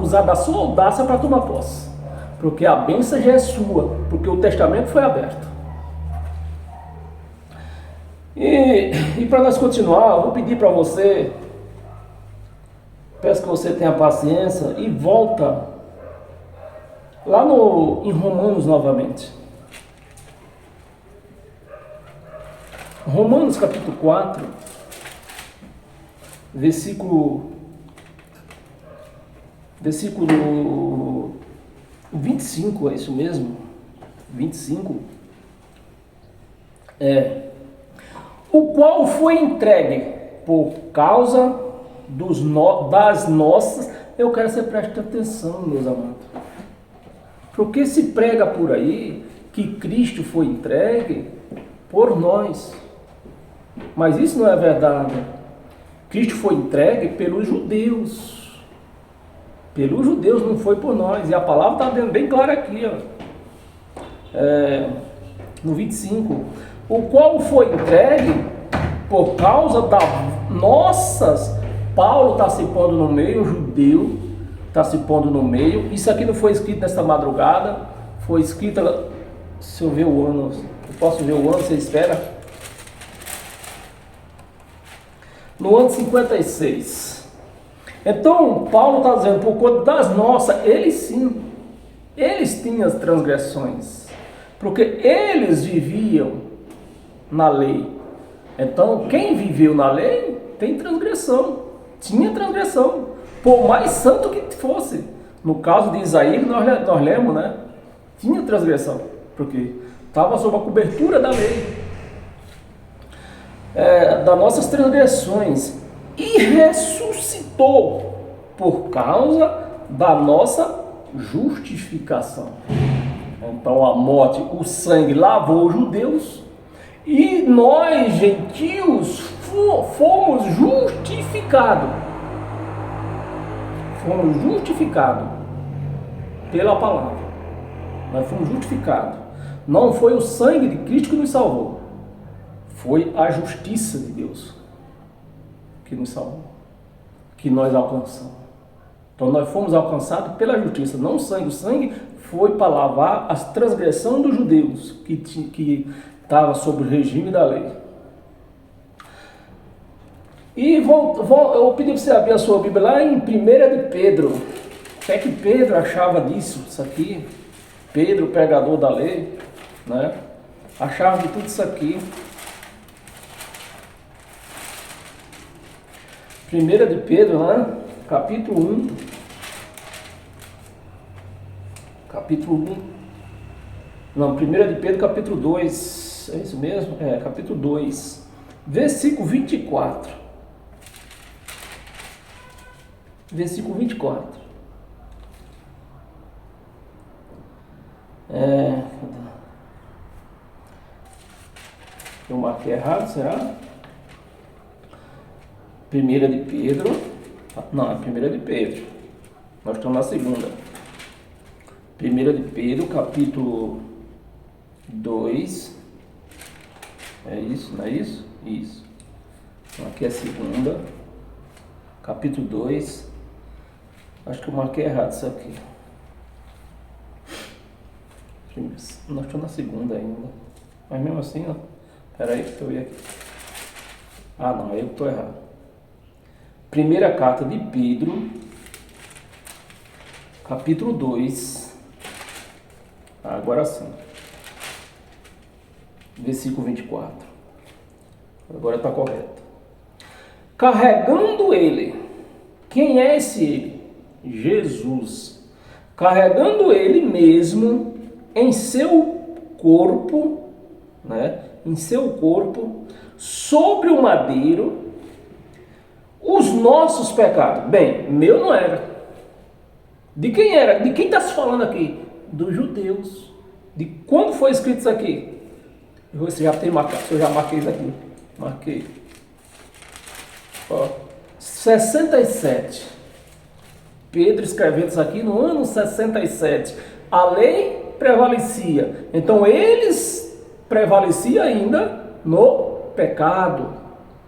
usar da sua audácia para tomar posse, porque a bênção já é sua, porque o testamento foi aberto. E para nós continuar, eu vou pedir para você, peço que você tenha paciência e volta lá em Romanos novamente. Romanos capítulo 4, versículo 25, é isso mesmo? 25. O qual foi entregue por causa das nossas. Eu quero que você preste atenção, meus amados. Porque se prega por aí que Cristo foi entregue por nós. Mas isso não é verdade. Cristo foi entregue pelos judeus. Pelos judeus, não foi por nós. E a palavra está bem clara aqui, no 25. O qual foi entregue por causa das nossas. Paulo está se pondo no meio, o judeu está se pondo no meio. Isso aqui não foi escrito nesta madrugada, foi escrito, se eu ver o ano, eu posso ver o ano, você espera? No ano 56. Então, Paulo está dizendo, por conta das nossas, eles tinham as transgressões, porque eles viviam na lei. Então, quem viveu na lei tem transgressão, tinha transgressão, por mais santo que fosse. No caso de Isaías, nós lemos, né? Tinha transgressão, porque estava sob a cobertura da lei, das nossas transgressões, e ressuscitou por causa da nossa justificação. Então a morte, o sangue lavou os judeus, e nós, gentios, fomos justificados. Fomos justificados pela palavra. Nós fomos justificados. Não foi o sangue de Cristo que nos salvou. Foi a justiça de Deus que nos salvou, que nós alcançamos. Então nós fomos alcançados pela justiça, não o sangue. O sangue foi para lavar as transgressões dos judeus, que estava sob o regime da lei. E eu pedi para você abrir a sua Bíblia lá em 1 de Pedro. O que é que Pedro achava disso? Isso aqui, Pedro, pregador da lei, né? Achava de tudo isso aqui. 1 de Pedro, né? Capítulo 1. Capítulo 1. Não, 1 de Pedro, capítulo 2. É isso mesmo? Capítulo 2. Versículo 24. Versículo 24. Eu marquei errado, será? 1 de Pedro. Não, é 1 de Pedro. Nós estamos na segunda. 1 de Pedro, capítulo 2. É isso, não é isso? Isso. Então aqui é a segunda. Capítulo 2. Acho que eu marquei errado isso aqui. Nós estamos na segunda ainda. Mas mesmo assim, ó. Espera aí que eu ia aqui. Ah, não, eu estou errado. Primeira carta de Pedro, capítulo 2. Agora sim. Versículo 24. Agora está correto. Carregando ele. Quem é esse ele? Jesus. Carregando ele mesmo em seu corpo, né? Em seu corpo, sobre o madeiro, os nossos pecados. Bem, meu não era. De quem era? De quem está se falando aqui? Dos judeus. De quando foi escrito isso aqui? Você já tem marcado, eu já marquei isso aqui. Marquei. Ó, 67. Pedro escrevendo isso aqui no ano 67. A lei prevalecia. Então eles prevaleciam ainda no pecado,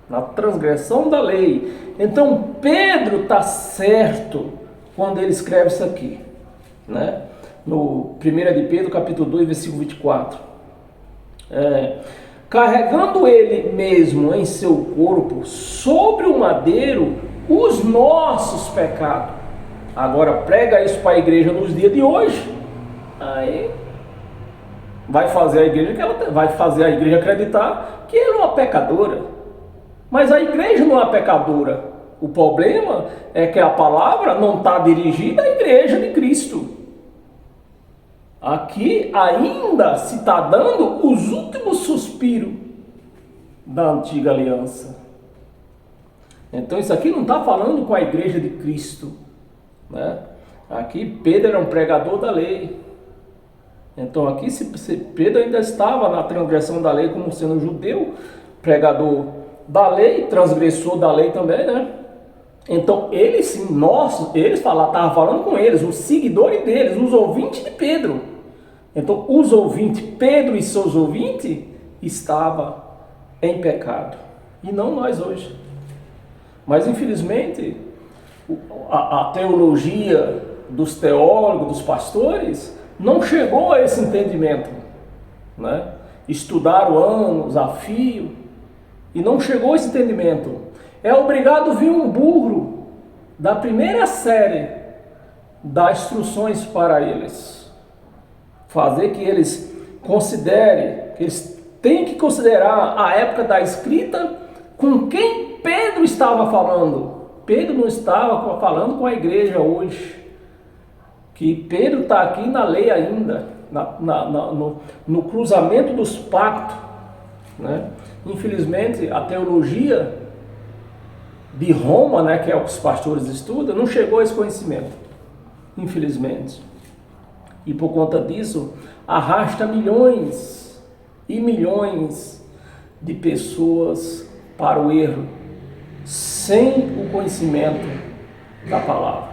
na transgressão da lei. Então Pedro está certo quando ele escreve isso aqui, né? No 1 de Pedro, capítulo 2, versículo 24. Carregando ele mesmo em seu corpo, sobre o madeiro, os nossos pecados. Agora prega isso para a igreja nos dias de hoje. Aí vai fazer a igreja acreditar que ela é uma pecadora. Mas a igreja não é uma pecadora. O problema é que a palavra não está dirigida à igreja de Cristo. Aqui ainda se está dando os últimos suspiros da antiga aliança. Então isso aqui não está falando com a igreja de Cristo, né? Aqui Pedro era um pregador da lei. Então aqui se Pedro ainda estava na transgressão da lei como sendo judeu, pregador da lei, transgressor da lei também, né? Então eles sim, estavam falando com eles, os seguidores deles, os ouvintes de Pedro. Então os ouvintes, Pedro e seus ouvintes, estavam em pecado. E não nós hoje. Mas infelizmente a teologia dos teólogos, dos pastores, não chegou a esse entendimento, né? Estudaram anos a fio e não chegou a esse entendimento. É obrigado vir um burro da primeira série dar instruções para eles, fazer que eles considerem, que eles têm que considerar a época da escrita com quem Pedro estava falando. Pedro não estava falando com a igreja hoje, que Pedro está aqui na lei ainda, no cruzamento dos pactos, né? Infelizmente a teologia de Roma, né, que é o que os pastores estudam, não chegou a esse conhecimento, infelizmente. E por conta disso, arrasta milhões e milhões de pessoas para o erro, sem o conhecimento da palavra.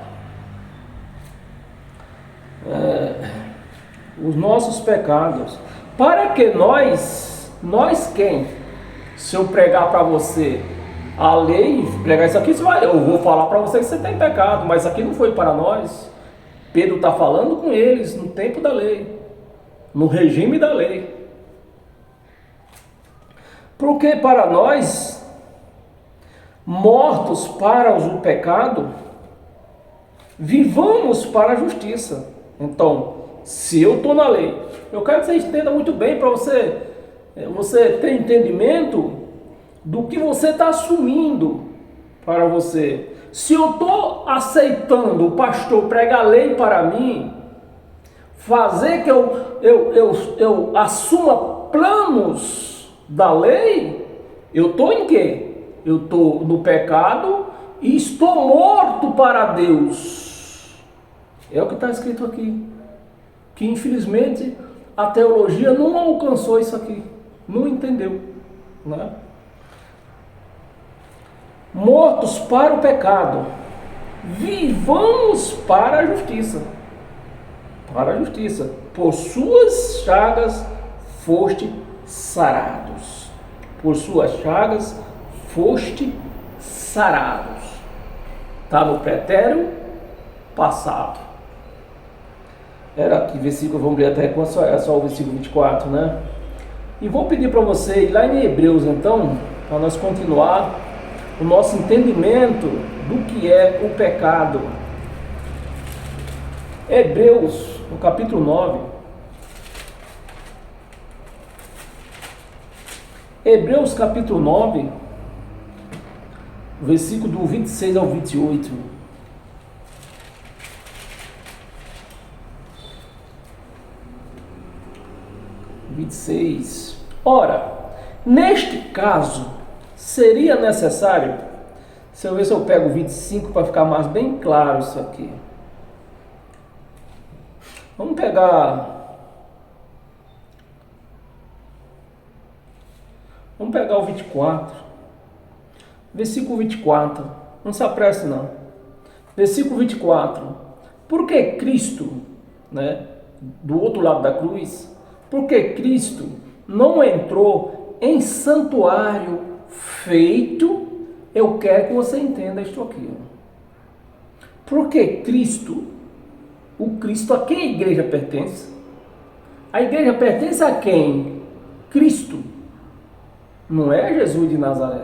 Os nossos pecados. Para que nós quem? Se eu pregar para você a lei, pregar isso aqui, eu vou falar para você que você tem pecado, mas aqui não foi para nós. Pedro está falando com eles no tempo da lei, no regime da lei. Porque para nós, mortos para o pecado, vivamos para a justiça. Então, se eu estou na lei, eu quero que você entenda muito bem, para você ter entendimento do que você está assumindo para você. Se eu estou aceitando o pastor pregar a lei para mim, fazer que eu assuma planos da lei, eu estou em quê? Eu estou no pecado e estou morto para Deus. É o que está escrito aqui. Que infelizmente a teologia não alcançou isso aqui, não entendeu, né? Mortos para o pecado, vivamos para a justiça. Para a justiça. Por suas chagas foste sarados. Por suas chagas foste sarados. Está no pretérito passado. Era aqui, versículo, vamos ler até quando é só o versículo 24, né? E vou pedir para você ir lá em Hebreus, então, para nós continuar o nosso entendimento do que é o pecado. Hebreus, no capítulo 9. Hebreus, capítulo 9, versículo do 26 ao 28. Ora, neste caso, seria necessário Deixa eu ver se eu pego o 25 para ficar mais bem claro isso aqui. Vamos pegar o 24. Versículo 24. Não se apresse não. Versículo 24. Por que Cristo, né, do outro lado da cruz, por que Cristo não entrou em santuário feito? Eu quero que você entenda isto aqui. Porque Cristo, o Cristo a quem a igreja pertence? A igreja pertence a quem? Cristo. Não é Jesus de Nazaré.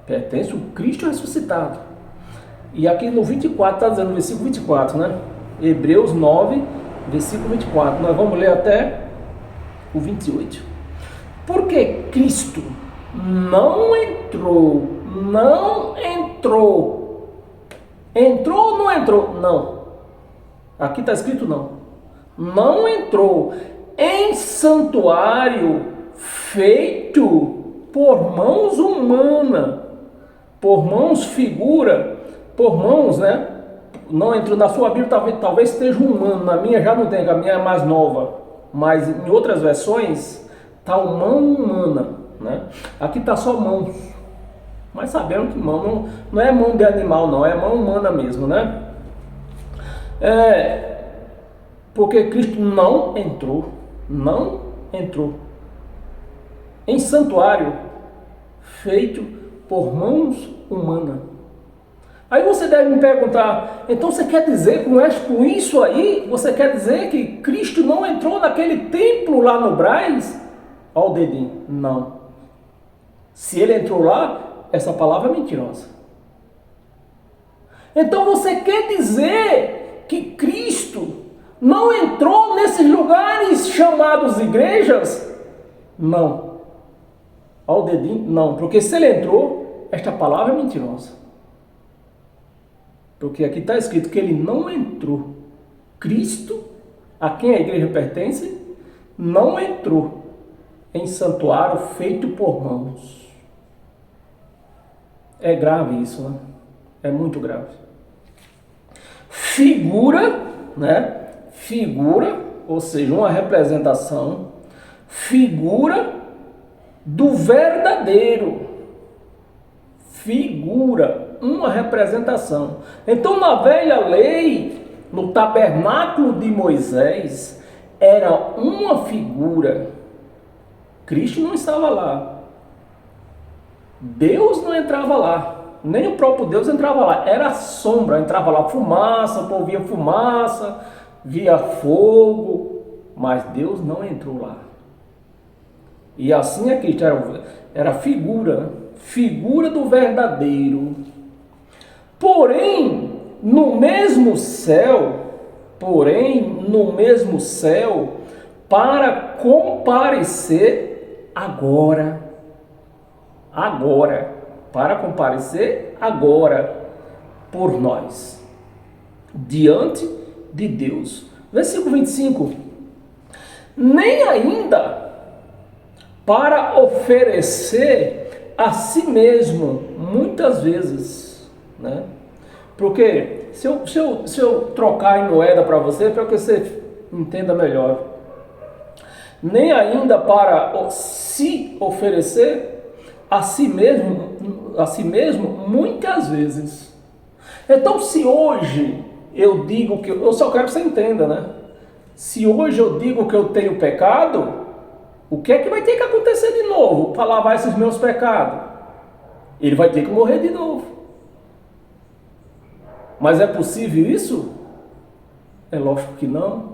Pertence o Cristo ressuscitado. E aqui no 24, está dizendo no versículo 24, né? Hebreus 9, versículo 24. Nós vamos ler até o 28. Porque Cristo não entrou. Entrou ou não entrou? Não. Aqui está escrito não. Não entrou em santuário feito por mãos humanas, por mãos figura, por mãos, né? Não entrou na sua Bíblia, talvez esteja humano, na minha já não tem, a minha é mais nova, mas em outras versões está mão humana, né? Aqui está só mãos, mas sabemos que mão não é mão de animal, não, é mão humana mesmo, né? Porque Cristo não entrou em santuário feito por mãos humanas. Aí você deve me perguntar, então você quer dizer, com isso aí, você quer dizer que Cristo não entrou naquele templo lá no Brás? Olha o dedinho. Não. Se ele entrou lá, essa palavra é mentirosa. Então você quer dizer que Cristo não entrou nesses lugares chamados igrejas? Não. Olha o dedinho. Não. Porque se ele entrou, esta palavra é mentirosa. Porque aqui está escrito que ele não entrou. Cristo, a quem a igreja pertence, não entrou em santuário feito por mãos. É grave isso, né? É muito grave. Figura, né? Figura, ou seja, uma representação, figura do verdadeiro. Figura, uma representação. Então, na velha lei, no tabernáculo de Moisés, era uma figura. Cristo não estava lá. Deus não entrava lá. Nem o próprio Deus entrava lá. Era sombra. Entrava lá fumaça, o povo via fumaça, via fogo. Mas Deus não entrou lá. E assim é Cristo. Era figura. Figura do verdadeiro. Porém, no mesmo céu, para comparecer agora, por nós, diante de Deus. Versículo 25. Nem ainda para oferecer a si mesmo, muitas vezes, né? Porque se eu trocar em moeda para você que você entenda melhor, nem ainda para se oferecer a si mesmo muitas vezes. Então, se hoje eu digo que eu só quero que você entenda, né? Se hoje eu digo que eu tenho pecado, o que é que vai ter que acontecer de novo para lavar esses meus pecados? Ele vai ter que morrer de novo. Mas é possível isso? É lógico que não.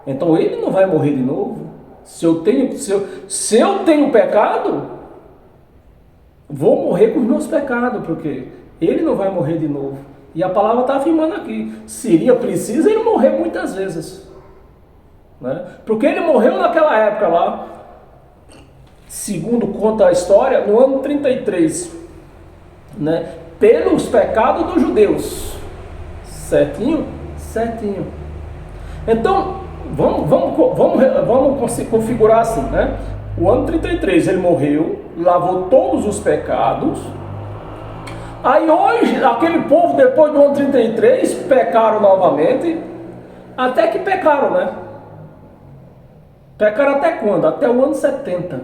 Então ele não vai morrer de novo. Se eu tenho pecado, vou morrer com os meus pecados, porque ele não vai morrer de novo. E a palavra está afirmando aqui, seria preciso ele morrer muitas vezes, né? Porque ele morreu naquela época lá, segundo conta a história, no ano 33, né? Pelos pecados dos judeus. Certinho? Certinho. Então, vamos configurar assim, né? O ano 33 ele morreu, lavou todos os pecados, Aí hoje, aquele povo, depois do ano 33, pecaram novamente, até que pecaram, né? Pecaram até quando? Até o ano 70.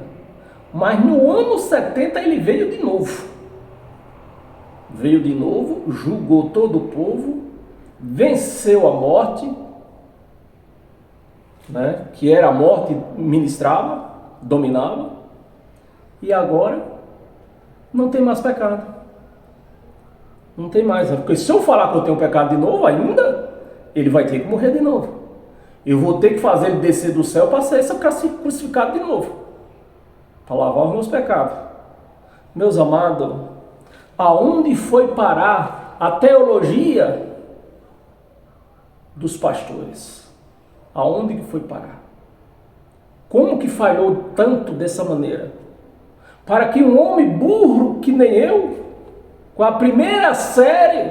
Mas no ano 70 ele veio de novo. Veio de novo, julgou todo o povo, venceu a morte, né? Que era a morte, ministrava, dominava, e agora não tem mais pecado. Não tem mais, porque se eu falar que eu tenho pecado de novo, ainda ele vai ter que morrer de novo. Eu vou ter que fazer ele descer do céu para ser crucificado de novo, para lavar os meus pecados. Meus amados, aonde foi parar a teologia dos pastores? Aonde que foi parar? Como que falhou tanto dessa maneira? Para que um homem burro que nem eu, com a primeira série,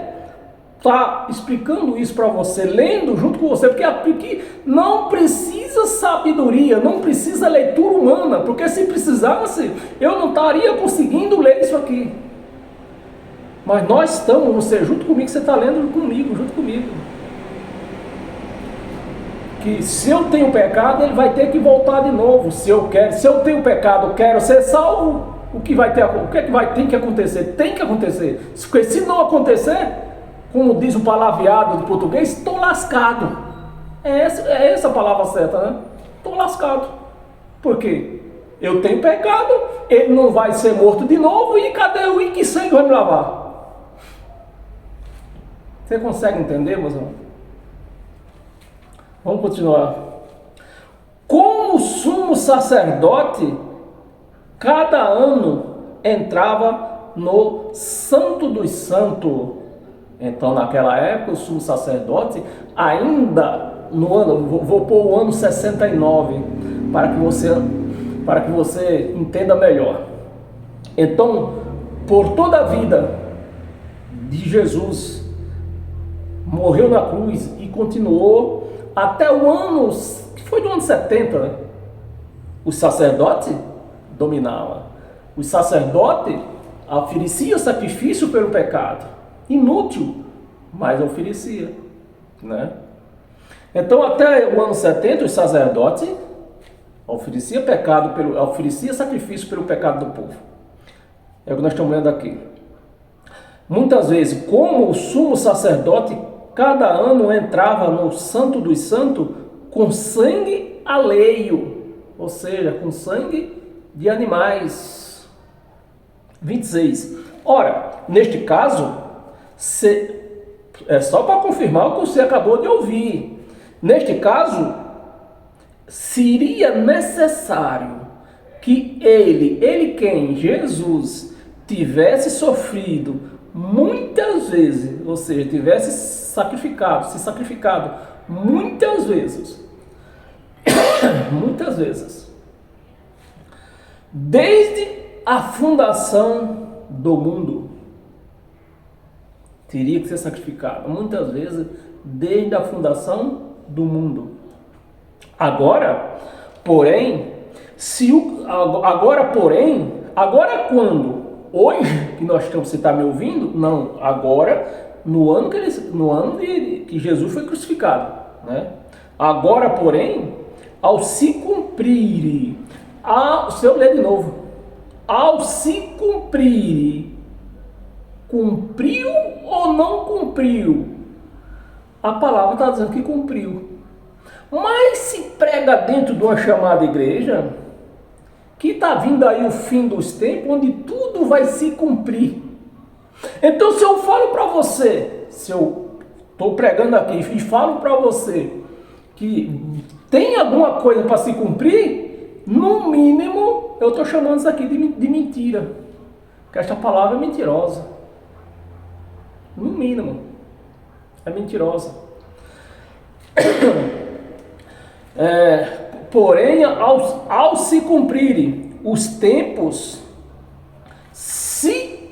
está explicando isso para você, lendo junto com você, porque não precisa sabedoria, não precisa leitura humana, porque se precisasse, eu não estaria conseguindo ler isso aqui. Mas nós estamos, você junto comigo, você está lendo comigo, junto comigo. Que se eu tenho pecado, ele vai ter que voltar de novo. Se eu tenho pecado, eu quero ser salvo, o que é que vai ter que acontecer? Tem que acontecer. Porque se não acontecer, como diz o palavreado de português, estou lascado. É essa a palavra certa, né? Estou lascado. Por quê? Eu tenho pecado, ele não vai ser morto de novo, e cadê o que sangue vai me lavar? Você consegue entender, meus irmãos? Vamos continuar. Como sumo sacerdote, cada ano entrava no Santo dos Santos. Então, naquela época, o sumo sacerdote, ainda no ano, vou pôr o ano 69, para que você entenda melhor. Então, por toda a vida de Jesus, morreu na cruz e continuou até o ano, que foi do ano 70, né? O sacerdote dominava. O sacerdote oferecia sacrifício pelo pecado. Inútil, mas oferecia, né? Então, até o ano 70, o sacerdote oferecia sacrifício pelo pecado do povo. É o que nós estamos lendo aqui. Muitas vezes, como o sumo sacerdote, cada ano entrava no Santo dos Santos com sangue alheio, ou seja, com sangue de animais. 26. Ora, neste caso, é só para confirmar o que você acabou de ouvir. Neste caso, seria necessário que ele quem? Jesus, tivesse sofrido muitas vezes, ou seja, tivesse se sacrificado muitas vezes, muitas vezes, desde a fundação do mundo, teria que ser sacrificado muitas vezes, desde a fundação do mundo. Agora, porém, agora quando? Hoje que nós estamos, você está me ouvindo? Não, agora no ano que Jesus foi crucificado, né? Agora, porém, ao se cumprir, se eu ler de novo, ao se cumprir, cumpriu ou não cumpriu? A palavra está dizendo que cumpriu. Mas se prega dentro de uma chamada igreja, que está vindo aí o fim dos tempos, onde tudo vai se cumprir. Então, se eu falo para você, se eu estou pregando aqui e falo para você que tem alguma coisa para se cumprir, no mínimo, eu estou chamando isso aqui de mentira. Porque esta palavra é mentirosa. No mínimo, é mentirosa. Porém, ao se cumprirem os tempos, se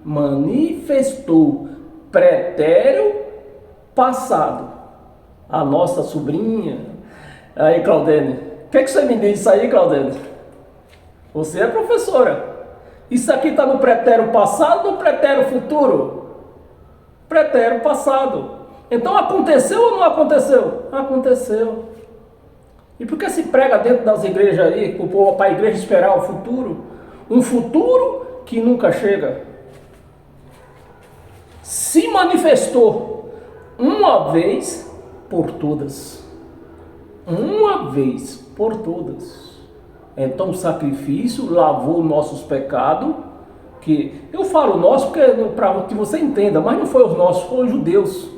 manifestou pretérito passado. A nossa sobrinha, aí, Claudene, o que você me diz isso aí, Claudene? Você é professora. Isso aqui está no pretérito passado ou no pretérito futuro? Pretérito passado. Então aconteceu ou não aconteceu? Aconteceu. E por que se prega dentro das igrejas aí, para a igreja esperar o futuro? Um futuro que nunca chega. Se manifestou uma vez por todas. Uma vez por todas. Então o sacrifício lavou nossos pecados. Que eu falo nosso para que você entenda, mas não foi os nossos, foram os judeus.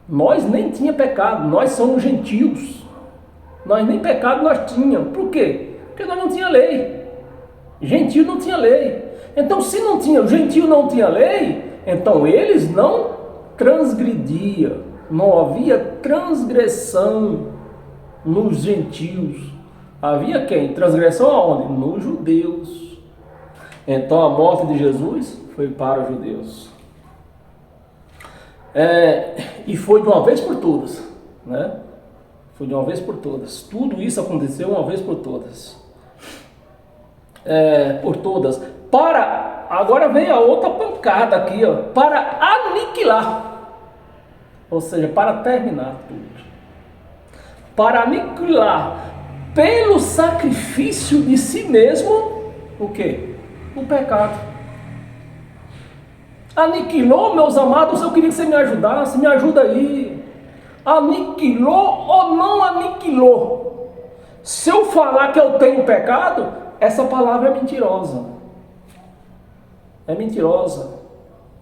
Nós nem tinha pecado, nós somos gentios. Nós nem pecado nós tínhamos. Por quê? Porque nós não tinha lei. Gentio não tinha lei. Então se não tinha, o gentio não tinha lei, então eles não transgrediam. Não havia transgressão nos gentios. Havia quem? Transgressão aonde? Nos judeus. Então a morte de Jesus foi para os judeus. E foi de uma vez por todas, né? Foi de uma vez por todas. Tudo isso aconteceu uma vez por todas. Por todas. Agora vem a outra pancada aqui, ó. Para aniquilar. Ou seja, para terminar tudo. Para aniquilar pelo sacrifício de si mesmo, o quê? O pecado. Aniquilou, meus amados, eu queria que você me ajudasse, me ajuda aí. Aniquilou ou não aniquilou? Se eu falar que eu tenho pecado, essa palavra é mentirosa. É mentirosa.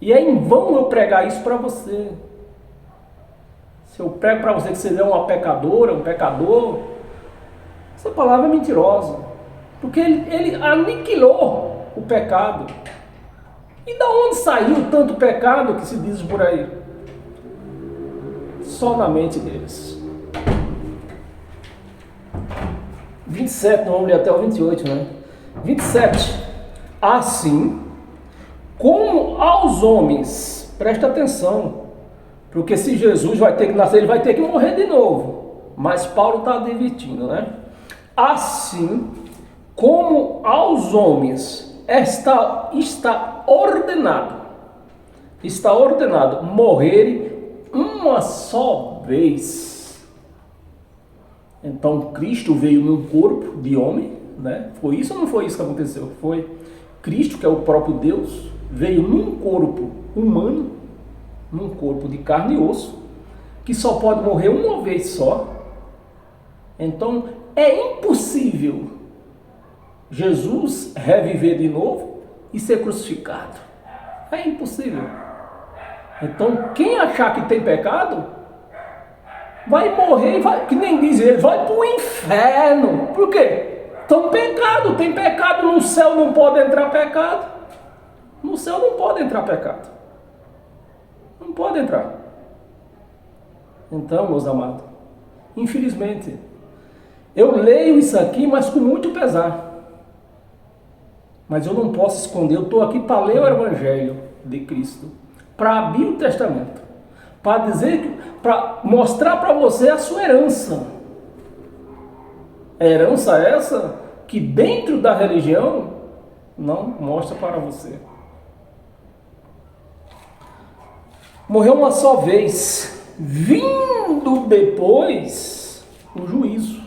E é em vão eu pregar isso para você. Se eu prego para você que você é uma pecadora, um pecador, essa palavra é mentirosa. Porque ele aniquilou o pecado. E da onde saiu tanto pecado que se diz por aí? Só na mente deles. 27, não vamos ler até o 28, né? 27. Assim, como aos homens, presta atenção, porque se Jesus vai ter que nascer, ele vai ter que morrer de novo. Mas Paulo está advertindo, né? Assim, como aos homens está ordenado morrerem uma só vez. Então Cristo veio num corpo de homem, né? Foi isso ou não foi isso que aconteceu? Foi Cristo, que é o próprio Deus, veio num corpo humano, num corpo de carne e osso, que só pode morrer uma vez só. Então é impossível Jesus reviver de novo e ser crucificado. É impossível. Então quem achar que tem pecado vai morrer, que nem diz ele, vai para o inferno. Por quê? Então pecado, tem pecado, no céu não pode entrar pecado. No céu não pode entrar pecado. Não pode entrar. Então, meus amados, infelizmente, eu leio isso aqui, mas com muito pesar. Mas eu não posso esconder, eu estou aqui para ler o Evangelho de Cristo, para abrir o Testamento, para dizer, para mostrar para você a sua herança. Herança essa que dentro da religião não mostra para você. Morreu uma só vez, vindo depois o juízo.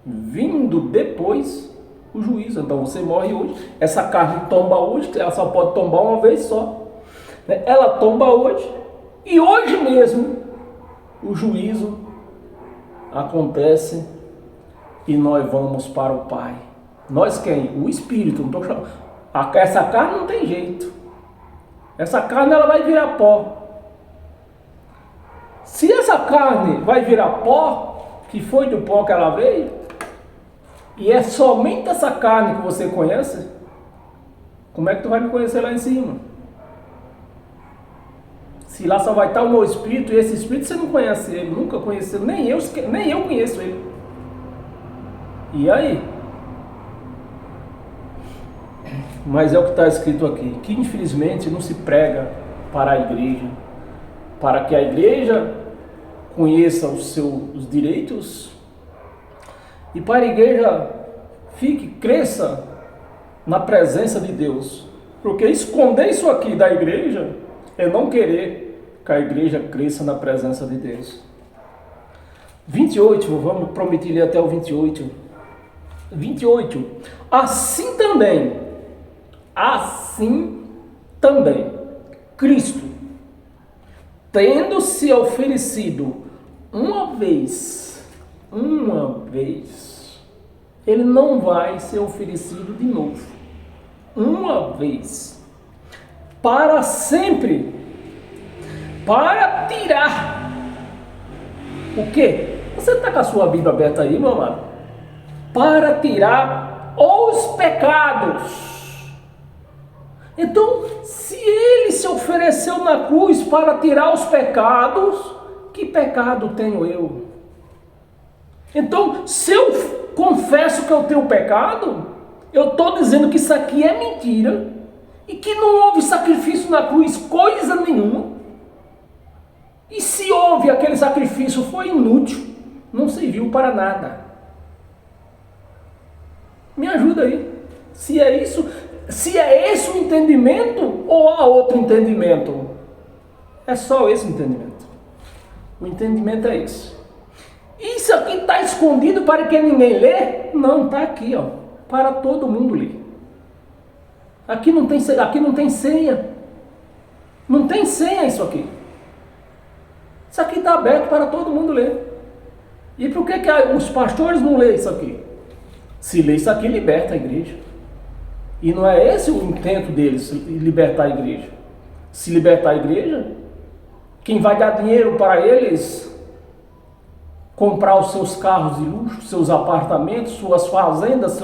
Vindo depois o juízo. Então você morre hoje, essa carne tomba hoje, ela só pode tombar uma vez só. Ela tomba hoje, e hoje mesmo o juízo acontece e nós vamos para o Pai. Nós quem? O Espírito. Não estou chamando. Essa carne não tem jeito. Essa carne ela vai virar pó. Se essa carne vai virar pó, que foi do pó que ela veio, e é somente essa carne que você conhece, como é que tu vai me conhecer lá em cima? Se lá só vai estar o meu espírito, e esse espírito você não conhece ele, nunca conheceu, nem eu conheço ele. E aí? Mas é o que está escrito aqui, que infelizmente não se prega para a igreja, para que a igreja conheça os seus direitos e para a igreja cresça na presença de Deus. Porque esconder isso aqui da igreja é não querer que a igreja cresça na presença de Deus. 28, vamos prometer ler até o 28. 28. Assim também, Cristo, tendo se oferecido uma vez, ele não vai ser oferecido de novo. Uma vez, para sempre, para tirar o quê? Você está com a sua Bíblia aberta aí, meu amado? Para tirar os pecados. Então, se ele se ofereceu na cruz para tirar os pecados, que pecado tenho eu? Então, se eu confesso que eu tenho pecado, eu estou dizendo que isso aqui é mentira e que não houve sacrifício na cruz, coisa nenhuma. E se houve aquele sacrifício, foi inútil, não serviu para nada. Me ajuda aí. Se é isso, se é esse o entendimento ou há outro entendimento? É só esse entendimento. O entendimento é esse. Isso aqui está escondido para que ninguém lê? Não, está aqui, ó, para todo mundo ler. Aqui não tem senha. Não tem senha isso aqui. Isso aqui está aberto para todo mundo ler. E por que os pastores não lêem isso aqui? Se lê isso aqui, liberta a igreja. E não é esse o intento deles, libertar a igreja. Se libertar a igreja, quem vai dar dinheiro para eles comprar os seus carros de luxo, seus apartamentos, suas fazendas,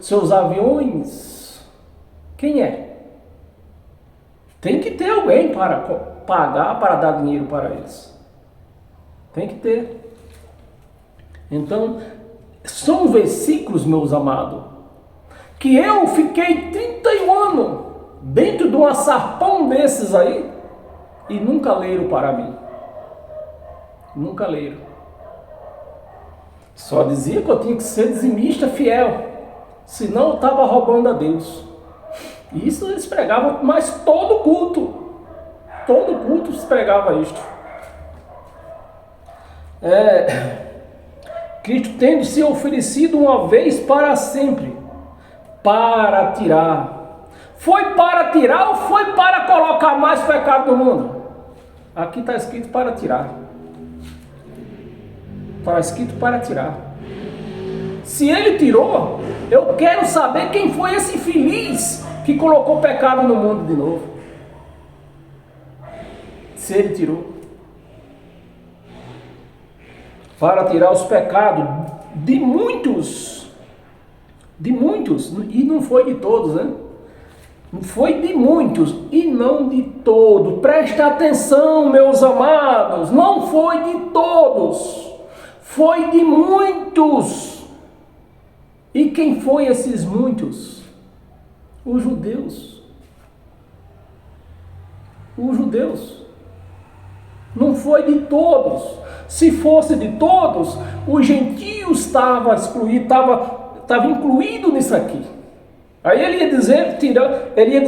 seus aviões, quem é? Tem que ter alguém para pagar, para dar dinheiro para eles. Tem que ter. Então, são versículos, meus amados, que eu fiquei 31 anos dentro de um açarpão desses aí e nunca leram para mim. Nunca leram. Só dizia que eu tinha que ser dizimista fiel, senão eu estava roubando a Deus. E isso eles pregavam, mas todo culto se pregava isto. Cristo tendo se oferecido uma vez para sempre, para tirar. Foi para tirar ou foi para colocar mais pecado no mundo? Aqui está escrito para tirar. Está escrito para tirar. Se ele tirou, eu quero saber quem foi esse infeliz que colocou pecado no mundo de novo. Se ele tirou. Para tirar os pecados de muitos, e não foi de todos, né? Foi de muitos e não de todos. Presta atenção, meus amados, não foi de todos, foi de muitos. E quem foi esses muitos? Os judeus. Os judeus. Não foi de todos. Se fosse de todos, os gentios estavam excluídos, estava incluído nisso aqui. Aí ele ia dizer,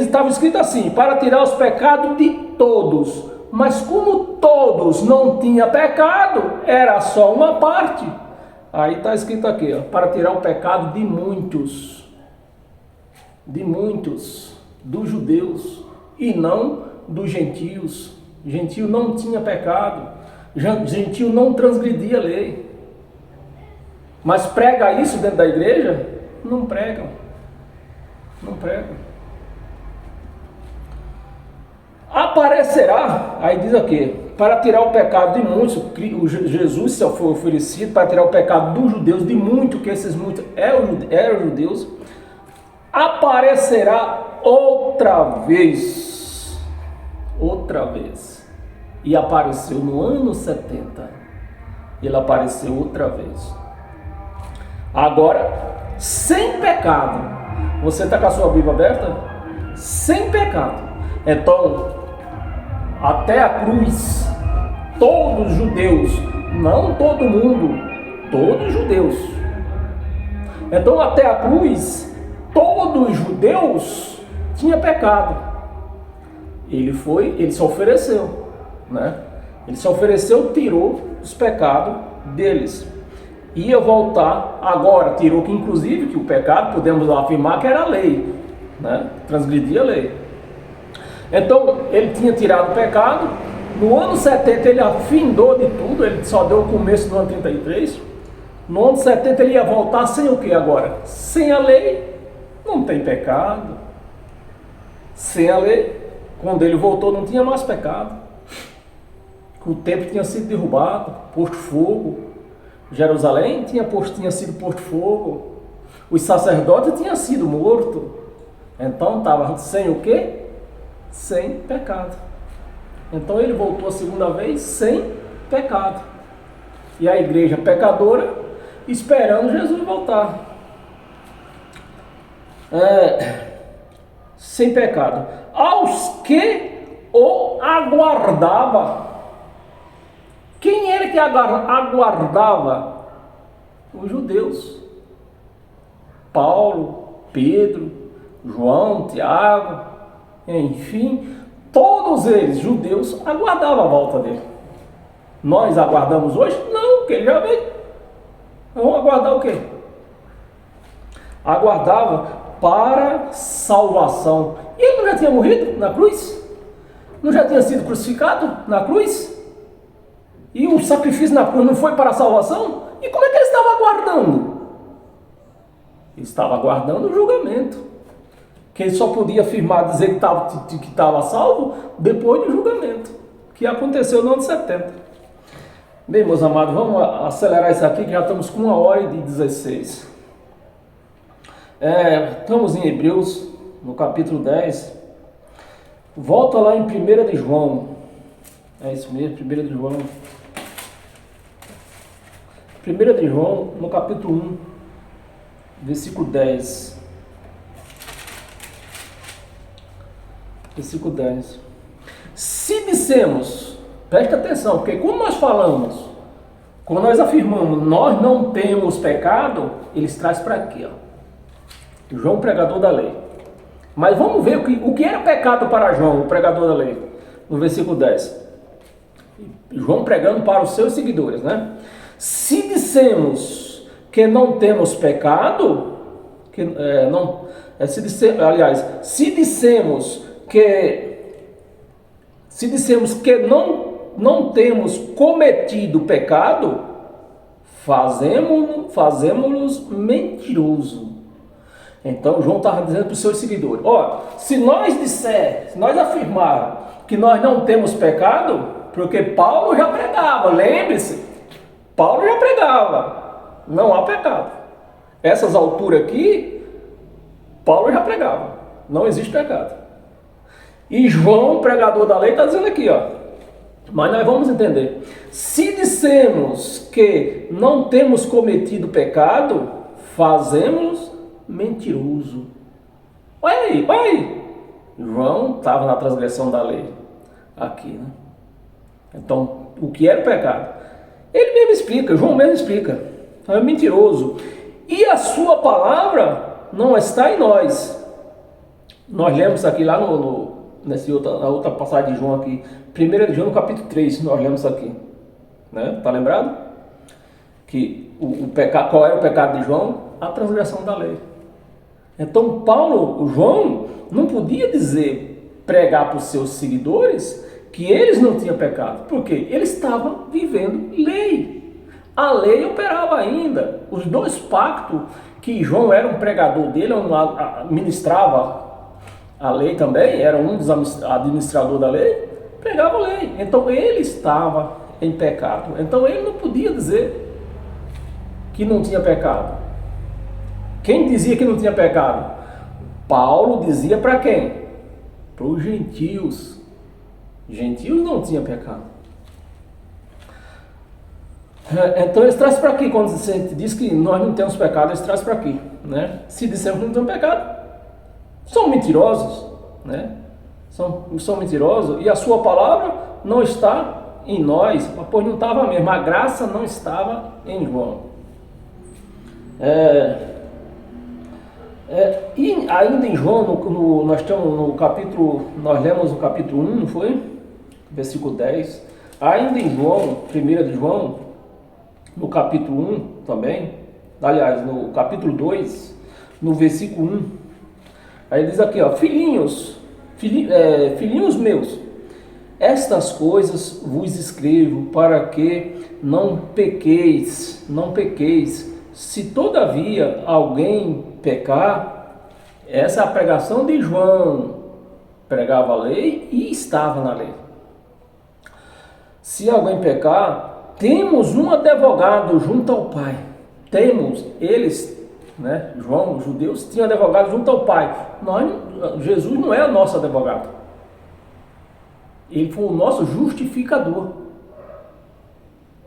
estava escrito assim, para tirar os pecados de todos. Mas como todos não tinham pecado, era só uma parte. Aí está escrito aqui, ó, para tirar o pecado de muitos, dos judeus e não dos gentios. Gentio não tinha pecado, gentio não transgredia a lei. Mas prega isso dentro da igreja? Não pregam. Não pregam. Aparecerá, aí diz aqui, para tirar o pecado de muitos. Jesus se foi oferecido para tirar o pecado dos judeus, de muito, que esses muitos eram judeus. Aparecerá outra vez. E apareceu no ano 70. Ele apareceu outra vez. Agora, sem pecado. Você está com a sua Bíblia aberta? Sem pecado. Então, até a cruz, todos os judeus, não todo mundo, todos os judeus. Então, até a cruz, todos dos judeus tinha pecado. Ele se ofereceu, né? Ele se ofereceu, tirou os pecados deles. Ia voltar, agora tirou que inclusive que o pecado, podemos afirmar que era a lei, né? Transgredia a lei. Então ele tinha tirado o pecado. No ano 70 ele afindou de tudo, ele só deu o começo do ano 33. No ano 70 ele ia voltar sem o que agora? Sem a lei, não tem pecado. Sem a lei, quando ele voltou não tinha mais pecado. O templo tinha sido derrubado, posto fogo. Jerusalém tinha sido posto fogo. Os sacerdotes tinham sido mortos. Então estava sem o quê? Sem pecado. Então ele voltou a segunda vez sem pecado. E a igreja pecadora esperando Jesus voltar. Sem pecado. Aos que o aguardava. Quem era que aguardava? Os judeus. Paulo, Pedro, João, Tiago, enfim, todos eles, judeus, aguardavam a volta dele. Nós aguardamos hoje? Não, porque ele já veio. Vamos aguardar o quê? Aguardava para salvação. E ele não já tinha morrido na cruz? Não já tinha sido crucificado na cruz? E o sacrifício na cruz não foi para a salvação? E como é que ele estava aguardando? Ele estava aguardando o julgamento. Que ele só podia afirmar, dizer que estava salvo depois do julgamento. Que aconteceu no ano 70. Bem, meus amados, vamos acelerar isso aqui, que já estamos com 1h16. Estamos em Hebreus, no capítulo 10. Volta lá em 1 de João. É isso mesmo, 1 de João. 1 de João, no capítulo 1, versículo 10. Versículo 10. Se dissemos, presta atenção, porque quando nós falamos, quando nós afirmamos, nós não temos pecado, eles trazem para aqui, ó. João, pregador da lei. Mas vamos ver o que era pecado para João, o pregador da lei, no versículo 10. João pregando para os seus seguidores, né? Se dissemos que não temos pecado, se dissemos que não temos cometido pecado, fazemos-nos mentiroso. Então João estava dizendo para os seus seguidores: se nós afirmarmos que nós não temos pecado, porque Paulo já pregava, lembre-se, Paulo já pregava, não há pecado. Essas alturas aqui, Paulo já pregava, não existe pecado. E João, pregador da lei, está dizendo aqui, mas nós vamos entender. Se dissemos que não temos cometido pecado, fazemos mentiroso. Olha aí. João estava na transgressão da lei. Aqui, né? Então, o que era o pecado? Ele mesmo explica, João mesmo explica. É mentiroso. E a sua palavra não está em nós. Nós lemos aqui lá na outra passagem de João aqui. 1 de João, no capítulo 3, nós lemos aqui. Né? Tá lembrado? Que o pecado, qual era o pecado de João? A transgressão da lei. Então João não podia pregar para os seus seguidores que eles não tinham pecado, porque eles estavam vivendo lei. A lei operava ainda. Os dois pactos, que João era um pregador dele, administrava a lei também, era um dos administradores da lei, pregava a lei. Então ele estava em pecado. Então ele não podia dizer que não tinha pecado. Quem dizia que não tinha pecado? Paulo dizia para quem? Para os gentios. Gentios não tinham pecado. Então eles trazem para aqui, quando você diz que nós não temos pecado, eles trazem para aqui, né? Se dissermos que não temos pecado, são mentirosos, né? São mentirosos, e a sua palavra não está em nós, pois não estava mesmo, a graça não estava em João. E ainda em João, nós estamos no capítulo, nós lemos o capítulo 1, não foi? Versículo 10. Ainda em João, 1 de João, no capítulo 1 também, aliás, no capítulo 2, no versículo 1, aí diz aqui, ó, filhinhos meus, estas coisas vos escrevo para que não pequeis. Se todavia alguém pecar, essa é a pregação de João, pregava a lei e estava na lei. Se alguém pecar, temos um advogado junto ao Pai. Eles, né, João, os judeus, tinham advogado junto ao Pai. Jesus não é o nosso advogado. Ele foi o nosso justificador.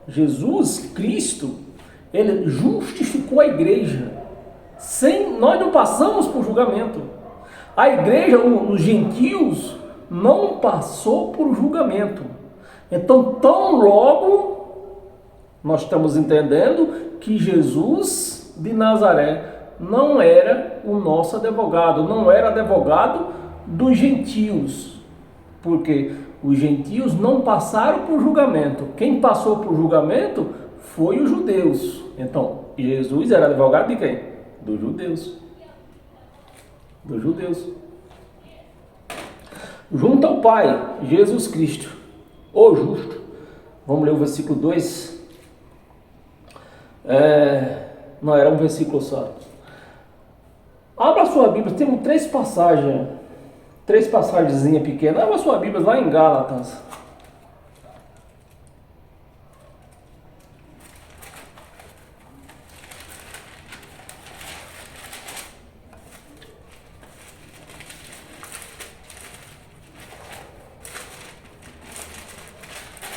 Jesus Cristo, ele justificou a igreja. Nós não passamos por julgamento. A igreja, os gentios, não passou por julgamento. Então, tão logo nós estamos entendendo que Jesus de Nazaré não era o nosso advogado, não era advogado dos gentios, porque os gentios não passaram por julgamento. Quem passou por julgamento foi os judeus. Então, Jesus era advogado de quem? Dos judeus. Dos judeus. Junto ao Pai, Jesus Cristo, o justo. Vamos ler o versículo 2. Não, era um versículo só. Abra a sua Bíblia, temos três passagens pequenas. Abra a sua Bíblia lá em Gálatas.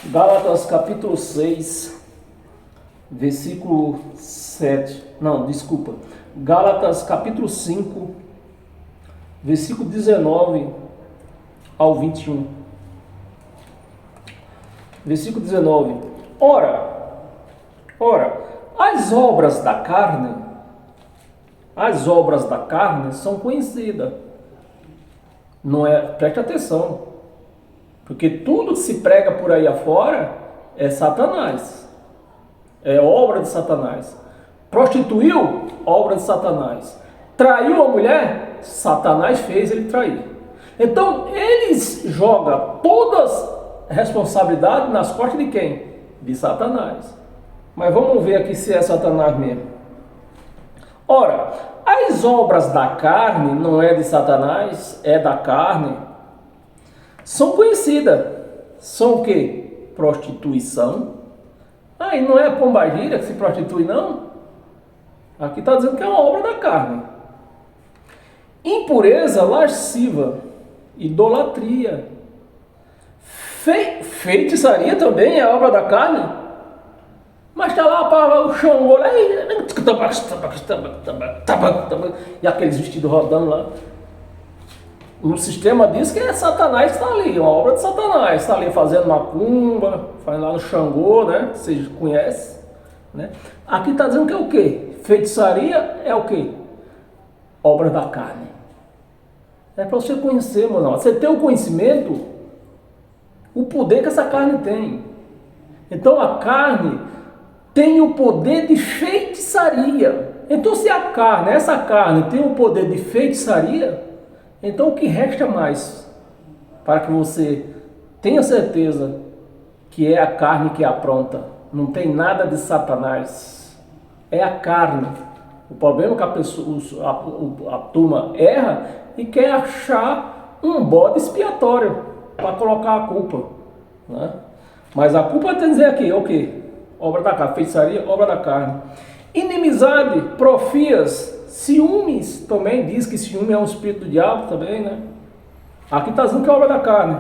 Gálatas capítulo 6, versículo 7. Não, desculpa. Gálatas capítulo 5, versículo 19 ao 21. Versículo 19. Ora, as obras da carne são conhecidas. Não é, preste atenção. Porque tudo que se prega por aí afora é Satanás. É obra de Satanás. Prostituiu, obra de Satanás. Traiu a mulher, Satanás fez ele trair. Então, eles jogam todas as responsabilidades nas costas de quem? De Satanás. Mas vamos ver aqui se é Satanás mesmo. Ora, as obras da carne não é de Satanás, é da carne. São conhecidas. São o quê? Prostituição. E não é a pombagira que se prostitui, não? Aqui está dizendo que é uma obra da carne. Impureza lasciva, idolatria, feitiçaria também é obra da carne. Mas está lá para o Xangô lá e aqueles vestidos rodando lá. O sistema diz que é Satanás que está ali, uma obra de Satanás, está ali fazendo macumba, fazendo lá no Xangô, né? Vocês conhecem, né? Aqui está dizendo que é o quê? Feitiçaria é o quê? Obra da carne. É para você conhecer, mano. Você ter o conhecimento, o poder que essa carne tem. Então a carne tem o poder de feitiçaria. Então se essa carne tem o poder de feitiçaria, então o que resta mais para que você tenha certeza que é a carne que apronta? Não tem nada de Satanás. É a carne. O problema é que a turma erra e quer achar um bode expiatório para colocar a culpa, né? Mas a culpa tem que dizer aqui, é o quê? Obra da carne, feitiçaria, obra da carne. Inimizade, profias, ciúmes, também diz que ciúme é um espírito do diabo também, né? Aqui está dizendo que é obra da carne.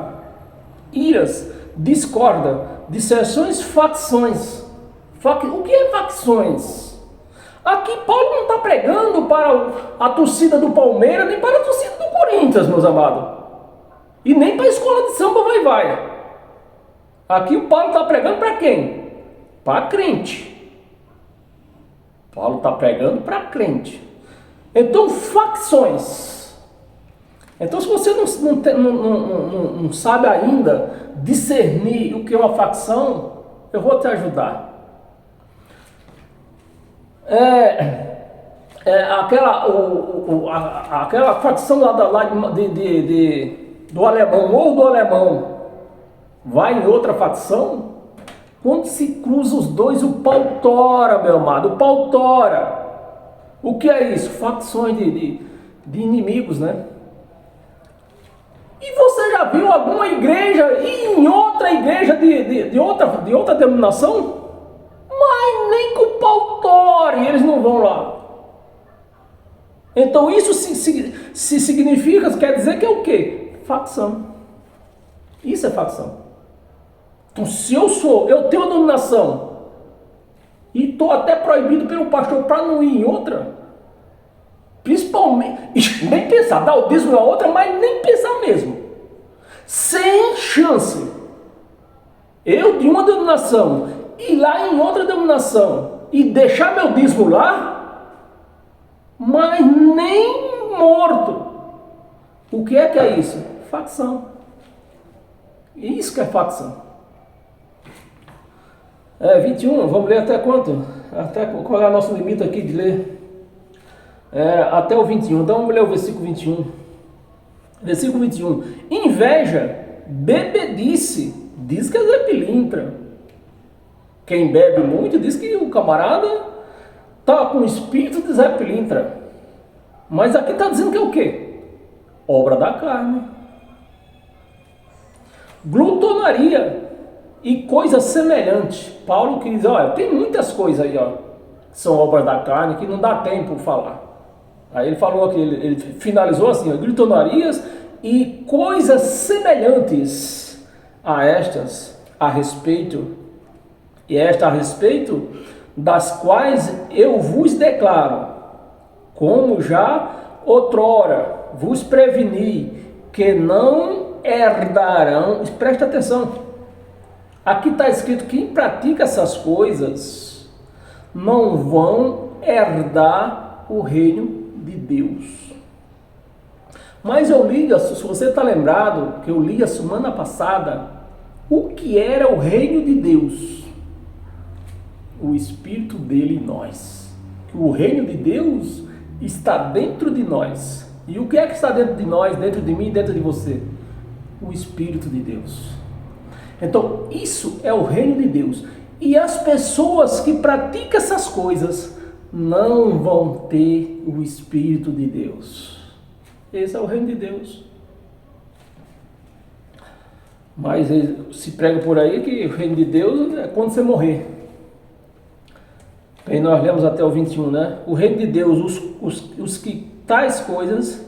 Iras, discorda, dissensões, facções. O que é facções? Aqui Paulo não está pregando para a torcida do Palmeiras, nem para a torcida do Corinthians, meus amados. E nem para a escola de samba vai. Aqui o Paulo está pregando para quem? Para crente. Paulo está pregando para crente. Então, facções. Então, se você não sabe ainda discernir o que é uma facção, eu vou te ajudar. Aquela facção lá do alemão ou do alemão vai em outra facção, quando se cruza os dois, o pau tora, meu amado, o pau tora. O que é isso? Facções de inimigos, né? E você já viu alguma igreja em outra igreja de outra denominação? Mas nem com o pau tora, eles não vão lá. Então isso se significa, quer dizer que é o quê? Facção. Isso é facção. Então se eu tenho uma denominação e estou até proibido pelo pastor para não ir em outra, principalmente, nem pensar, dar o dízimo a outra, mas nem pensar mesmo. Sem chance. Eu de uma denominação ir lá em outra denominação e deixar meu dízimo lá, mas nem morto. O que é isso? Facção. Isso que é facção. 21, vamos ler até quanto? Qual é o nosso limite aqui de ler? Até o 21, então vamos ler o versículo 21. Versículo 21. Inveja, bebedice, diz que é Zé Pilintra. Quem bebe muito diz que o camarada está com o espírito de Zé Pilintra. Mas aqui está dizendo que é o quê? Obra da carne. Glutonaria e coisa semelhante. Paulo que diz, olha, tem muitas coisas aí, ó, que são obras da carne, que não dá tempo de falar. Aí ele falou aqui, ele finalizou assim, ó, glutonarias e coisas semelhantes a estas, a respeito das quais eu vos declaro, como já outrora vos preveni, que não herdarão, presta atenção, aqui está escrito que quem pratica essas coisas não vão herdar o reino de Deus. Mas eu li, se você está lembrado, que eu li a semana passada, o que era o reino de Deus? O Espírito dele em nós. O reino de Deus está dentro de nós. E o que é que está dentro de nós, dentro de mim e dentro de você? O Espírito de Deus. Então, isso é o reino de Deus. E as pessoas que praticam essas coisas não vão ter o Espírito de Deus. Esse é o reino de Deus. Mas se prega por aí que o reino de Deus é quando você morrer. Aí nós lemos até o 21, né? O reino de Deus, os que tais coisas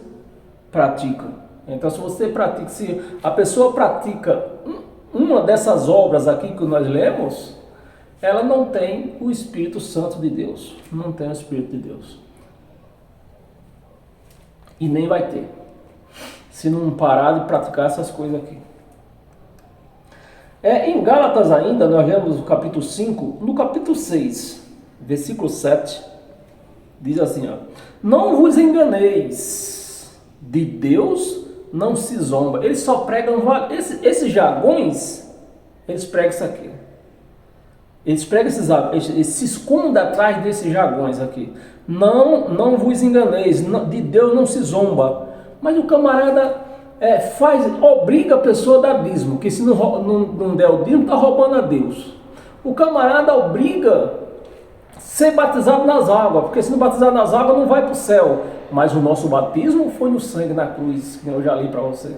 praticam. Então se a pessoa pratica uma dessas obras aqui que nós lemos, ela não tem o Espírito Santo de Deus. Não tem o Espírito de Deus. E nem vai ter. Se não parar de praticar essas coisas aqui. Em Gálatas ainda, nós lemos o capítulo 5. No capítulo 6, versículo 7, diz assim, ó, não vos enganeis, de Deus não se zomba. Eles só pregam, esses jargões, eles pregam isso aqui. Eles pregam eles se escondem atrás desses jargões aqui. Não vos enganeis, de Deus não se zomba. Mas o camarada obriga a pessoa a dar dízimo, que se não der o dízimo, está roubando a Deus. O camarada obriga a ser batizado nas águas, porque se não batizar nas águas não vai para o céu. Mas o nosso batismo foi no sangue na cruz, que eu já li para você.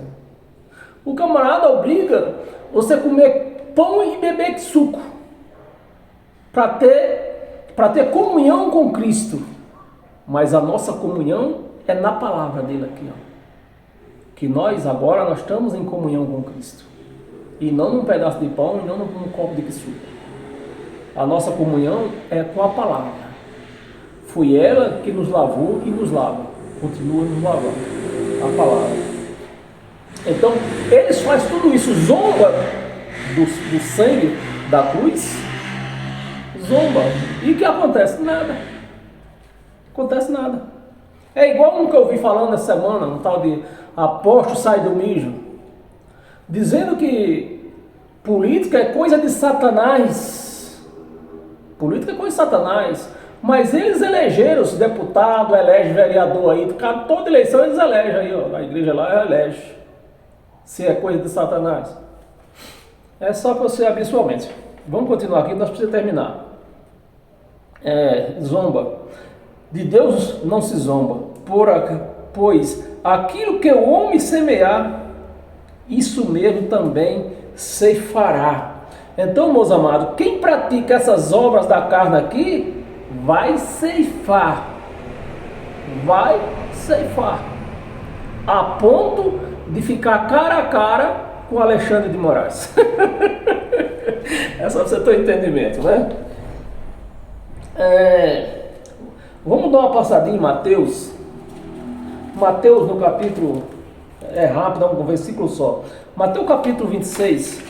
O camarada obriga você a comer pão e beber suco, para ter comunhão com Cristo. Mas a nossa comunhão é na palavra dele aqui, ó. Que nós agora estamos em comunhão com Cristo. E não num pedaço de pão e não num copo de suco. A nossa comunhão é com a palavra. Foi ela que nos lavou e nos lava. Continua nos lavando. A palavra. Então, eles fazem tudo isso. Zomba do sangue da cruz. Zomba. E o que acontece? Nada. Acontece nada. É igual um que eu ouvi falando essa semana, um tal de apóstolo sai do mijo, dizendo que política é coisa de Satanás. Política é coisa de Satanás. Mas eles elegeram os deputados, elegem vereador aí, toda eleição eles elegem aí, ó, a igreja lá elege. Se é coisa de Satanás. É só para você abrir sua mente. Vamos continuar aqui, nós precisamos terminar. Zomba. De Deus não se zomba, pois aquilo que o homem semear, isso mesmo também ceifará. Então, meus amados, quem pratica essas obras da carne aqui, vai ceifar. Vai ceifar. A ponto de ficar cara a cara com Alexandre de Moraes. É só para você ter um entendimento, né? Vamos dar uma passadinha em Mateus. Mateus no capítulo, rápido, um versículo só. Mateus capítulo 26,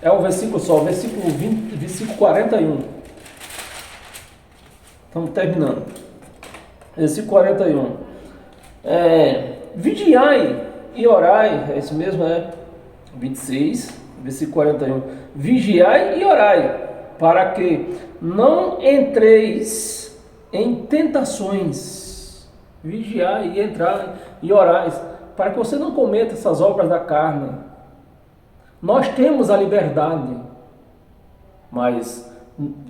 é um versículo só, versículo 41. Estamos terminando. Versículo 41. Vigiai e orai, é isso mesmo, 26, versículo 41. Vigiai e orai, para que não entreis em tentações. Vigiai e entrai e orai, para que você não cometa essas obras da carne. Nós temos a liberdade, mas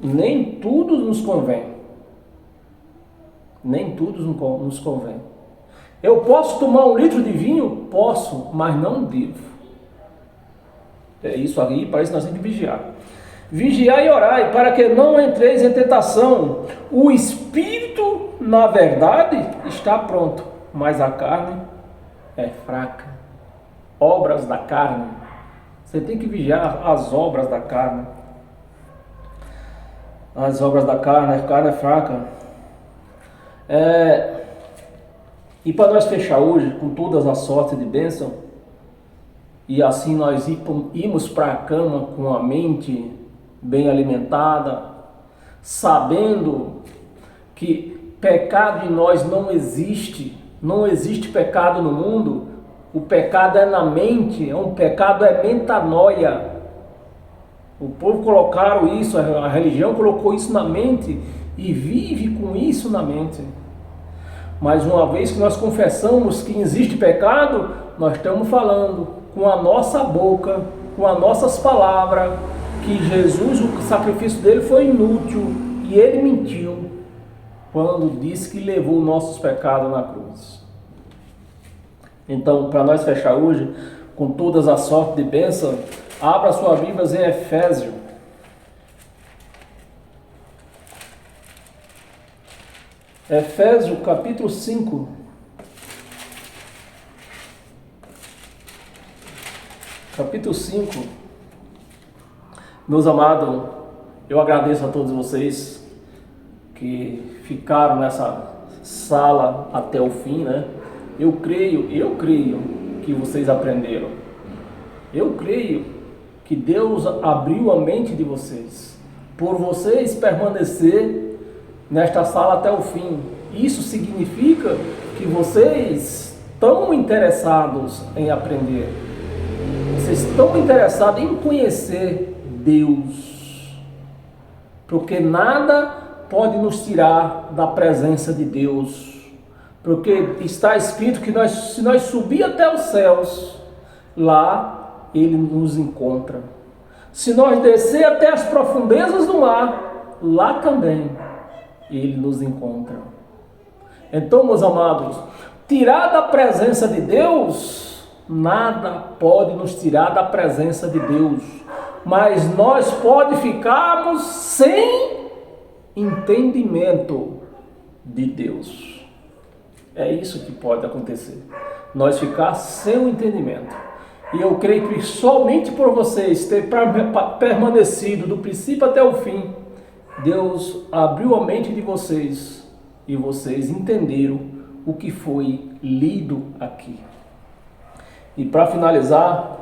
nem tudo nos convém. Nem tudo nos convém. Eu posso tomar 1 litro de vinho? Posso, mas não devo. É isso aí, parece que nós temos que vigiar. Vigiai e orai, para que não entreis em tentação. O espírito, na verdade, está pronto, mas a carne é fraca. Obras da carne. Você tem que vigiar as obras da carne. As obras da carne, a carne é fraca. E para nós fechar hoje com todas as sortes de bênção, e assim nós irmos para a cama com a mente bem alimentada, sabendo que pecado em nós não existe pecado no mundo. O pecado é na mente, um pecado é metanoia. O povo colocaram isso, a religião colocou isso na mente e vive com isso na mente. Mas uma vez que nós confessamos que existe pecado, nós estamos falando com a nossa boca, com as nossas palavras, que Jesus, o sacrifício dele foi inútil e ele mentiu quando disse que levou nossos pecados na cruz. Então, para nós fechar hoje, com todas as sortes de bênção, abra sua Bíblia em Efésios. Efésios capítulo 5. Capítulo 5. Meus amados, eu agradeço a todos vocês que ficaram nessa sala até o fim, né? Eu creio que vocês aprenderam. Eu creio que Deus abriu a mente de vocês, por vocês permanecer nesta sala até o fim. Isso significa que vocês estão interessados em aprender. Vocês estão interessados em conhecer Deus. Porque nada pode nos tirar da presença de Deus. Porque está escrito que se nós subir até os céus, lá Ele nos encontra. Se nós descer até as profundezas do mar, lá também Ele nos encontra. Então, meus amados, tirar da presença de Deus, nada pode nos tirar da presença de Deus. Mas nós pode ficarmos sem entendimento de Deus. É isso que pode acontecer. Nós ficar sem o entendimento. E eu creio que somente por vocês ter permanecido do princípio até o fim, Deus abriu a mente de vocês e vocês entenderam o que foi lido aqui. E para finalizar,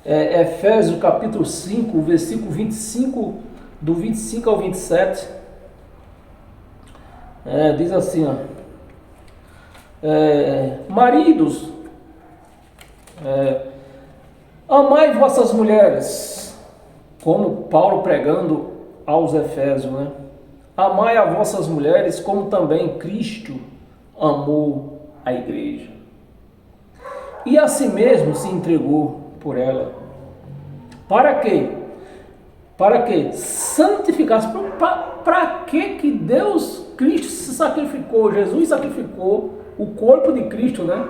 Efésios capítulo 5, versículo 25, do 25 ao 27, diz assim, ó: Maridos, amai vossas mulheres, como Paulo pregando aos Efésios, né? Amai a vossas mulheres como também Cristo amou a igreja. E a si mesmo se entregou por ela. Para quê? Para que santificasse. Para que Deus, Cristo se sacrificou, Jesus sacrificou o corpo de Cristo, né?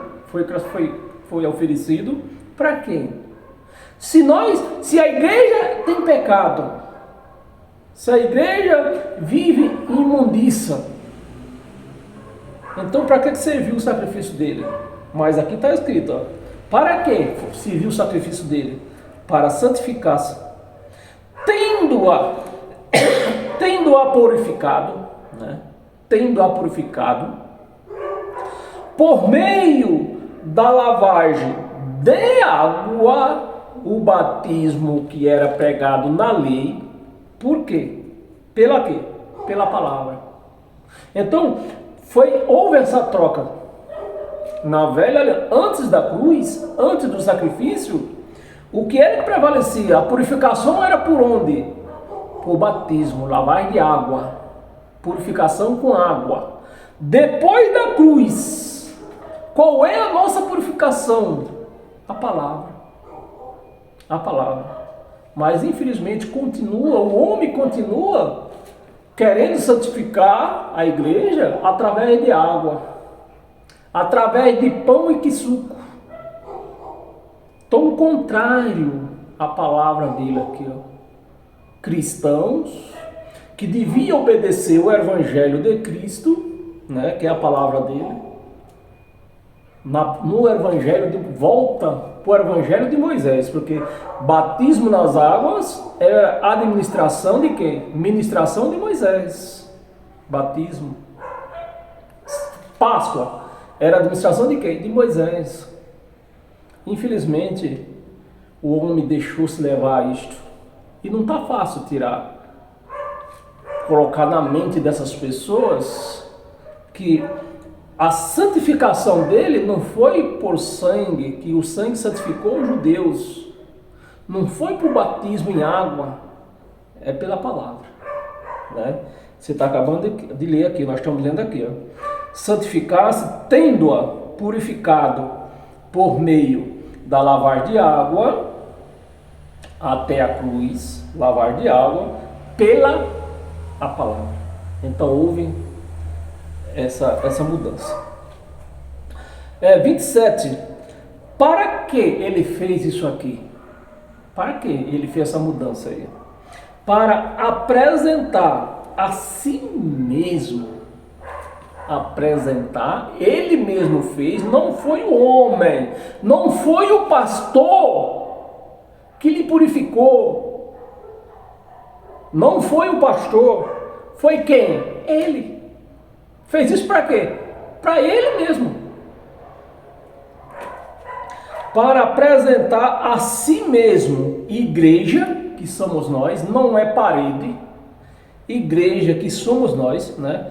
Foi oferecido. Para quê? Se a igreja tem pecado, se a igreja vive em imundiça, então para que serviu o sacrifício dele? Mas aqui está escrito, ó, para que serviu o sacrifício dele? Para santificar-se, tendo-a purificado, né? Tendo-a purificado, por meio da lavagem de água, o batismo que era pregado na lei. Por quê? Pela quê? Pela palavra. Então, houve essa troca. Na velha, antes da cruz, antes do sacrifício, o que era que prevalecia? A purificação era por onde? Por batismo, lavagem de água. Purificação com água. Depois da cruz, qual é a nossa purificação? A palavra. A palavra. Mas infelizmente o homem continua querendo santificar a igreja através de água, através de pão e suco. Tão contrário à palavra dele aqui, ó. Cristãos que deviam obedecer o evangelho de Cristo, né, que é a palavra dele, no evangelho volta para o evangelho de Moisés, porque batismo nas águas é administração de quem? Ministração de Moisés. Batismo. Páscoa era administração de quem? De Moisés. Infelizmente, o homem deixou-se levar a isto. E não está fácil colocar na mente dessas pessoas que a santificação dele não foi por sangue, que o sangue santificou os judeus. Não foi por batismo em água, é pela palavra, né? Você está acabando de ler aqui, nós estamos lendo aqui, ó. Santificar-se, tendo-a purificado por meio da lavagem de água, até a cruz, lavagem de água, pela a palavra. Então houve essa mudança. 27. Para que ele fez isso aqui? Para que ele fez essa mudança aí? Para apresentar a si mesmo. Apresentar, ele mesmo fez, não foi o homem, não foi o pastor que lhe purificou, não foi o pastor, foi quem? Ele. Fez isso para quê? Para ele mesmo. Para apresentar a si mesmo, igreja, que somos nós, não é parede, igreja que somos nós, né?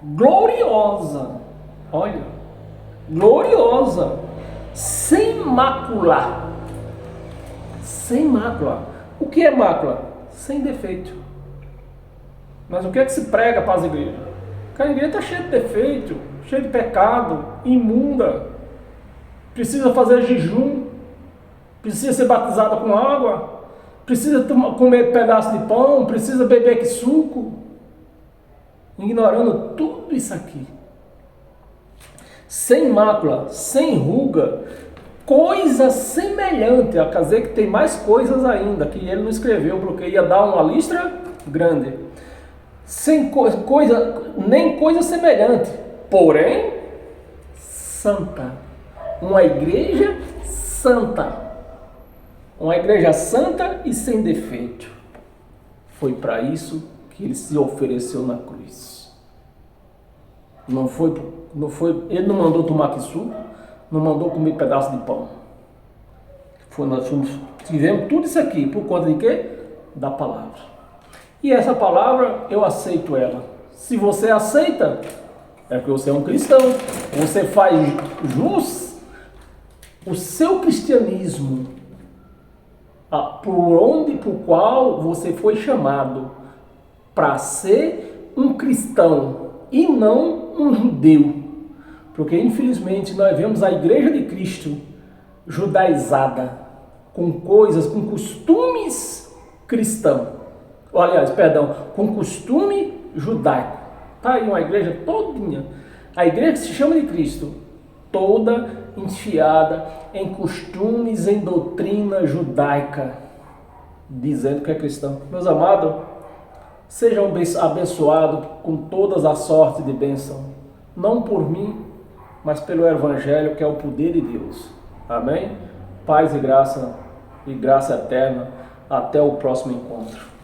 Gloriosa, olha, gloriosa, sem mácula. Sem mácula. O que é mácula? Sem defeito. Mas o que é que se prega para as igrejas? Que a igreja está cheia de defeito, cheia de pecado, imunda, precisa fazer jejum, precisa ser batizada com água, precisa comer pedaço de pão, precisa beber suco, ignorando tudo isso aqui. Sem mácula, sem ruga, coisa semelhante, quer dizer que tem mais coisas ainda, que ele não escreveu, porque ia dar uma lista grande. Sem nem coisa semelhante, porém santa. Uma igreja santa. Uma igreja santa e sem defeito. Foi para isso que ele se ofereceu na cruz. Não foi, ele não mandou tomar suco, não mandou comer pedaço de pão. Nós tivemos tudo isso aqui por conta de quê? Da palavra. E essa palavra, eu aceito ela. Se você aceita, É porque você é um cristão. Você faz jus o seu cristianismo, por qual você foi chamado para ser um cristão e não um judeu. Porque infelizmente nós vemos a Igreja de Cristo judaizada, com coisas, com costumes cristãos. Aliás, perdão, com costume judaico. Tá aí uma igreja todinha. A igreja que se chama de Cristo, toda enfiada em costumes, em doutrina judaica, dizendo que é cristão. Meus amados, sejam abençoados com todas as sortes de bênção, não por mim, mas pelo Evangelho, que é o poder de Deus. Amém? Paz e graça eterna. Até o próximo encontro.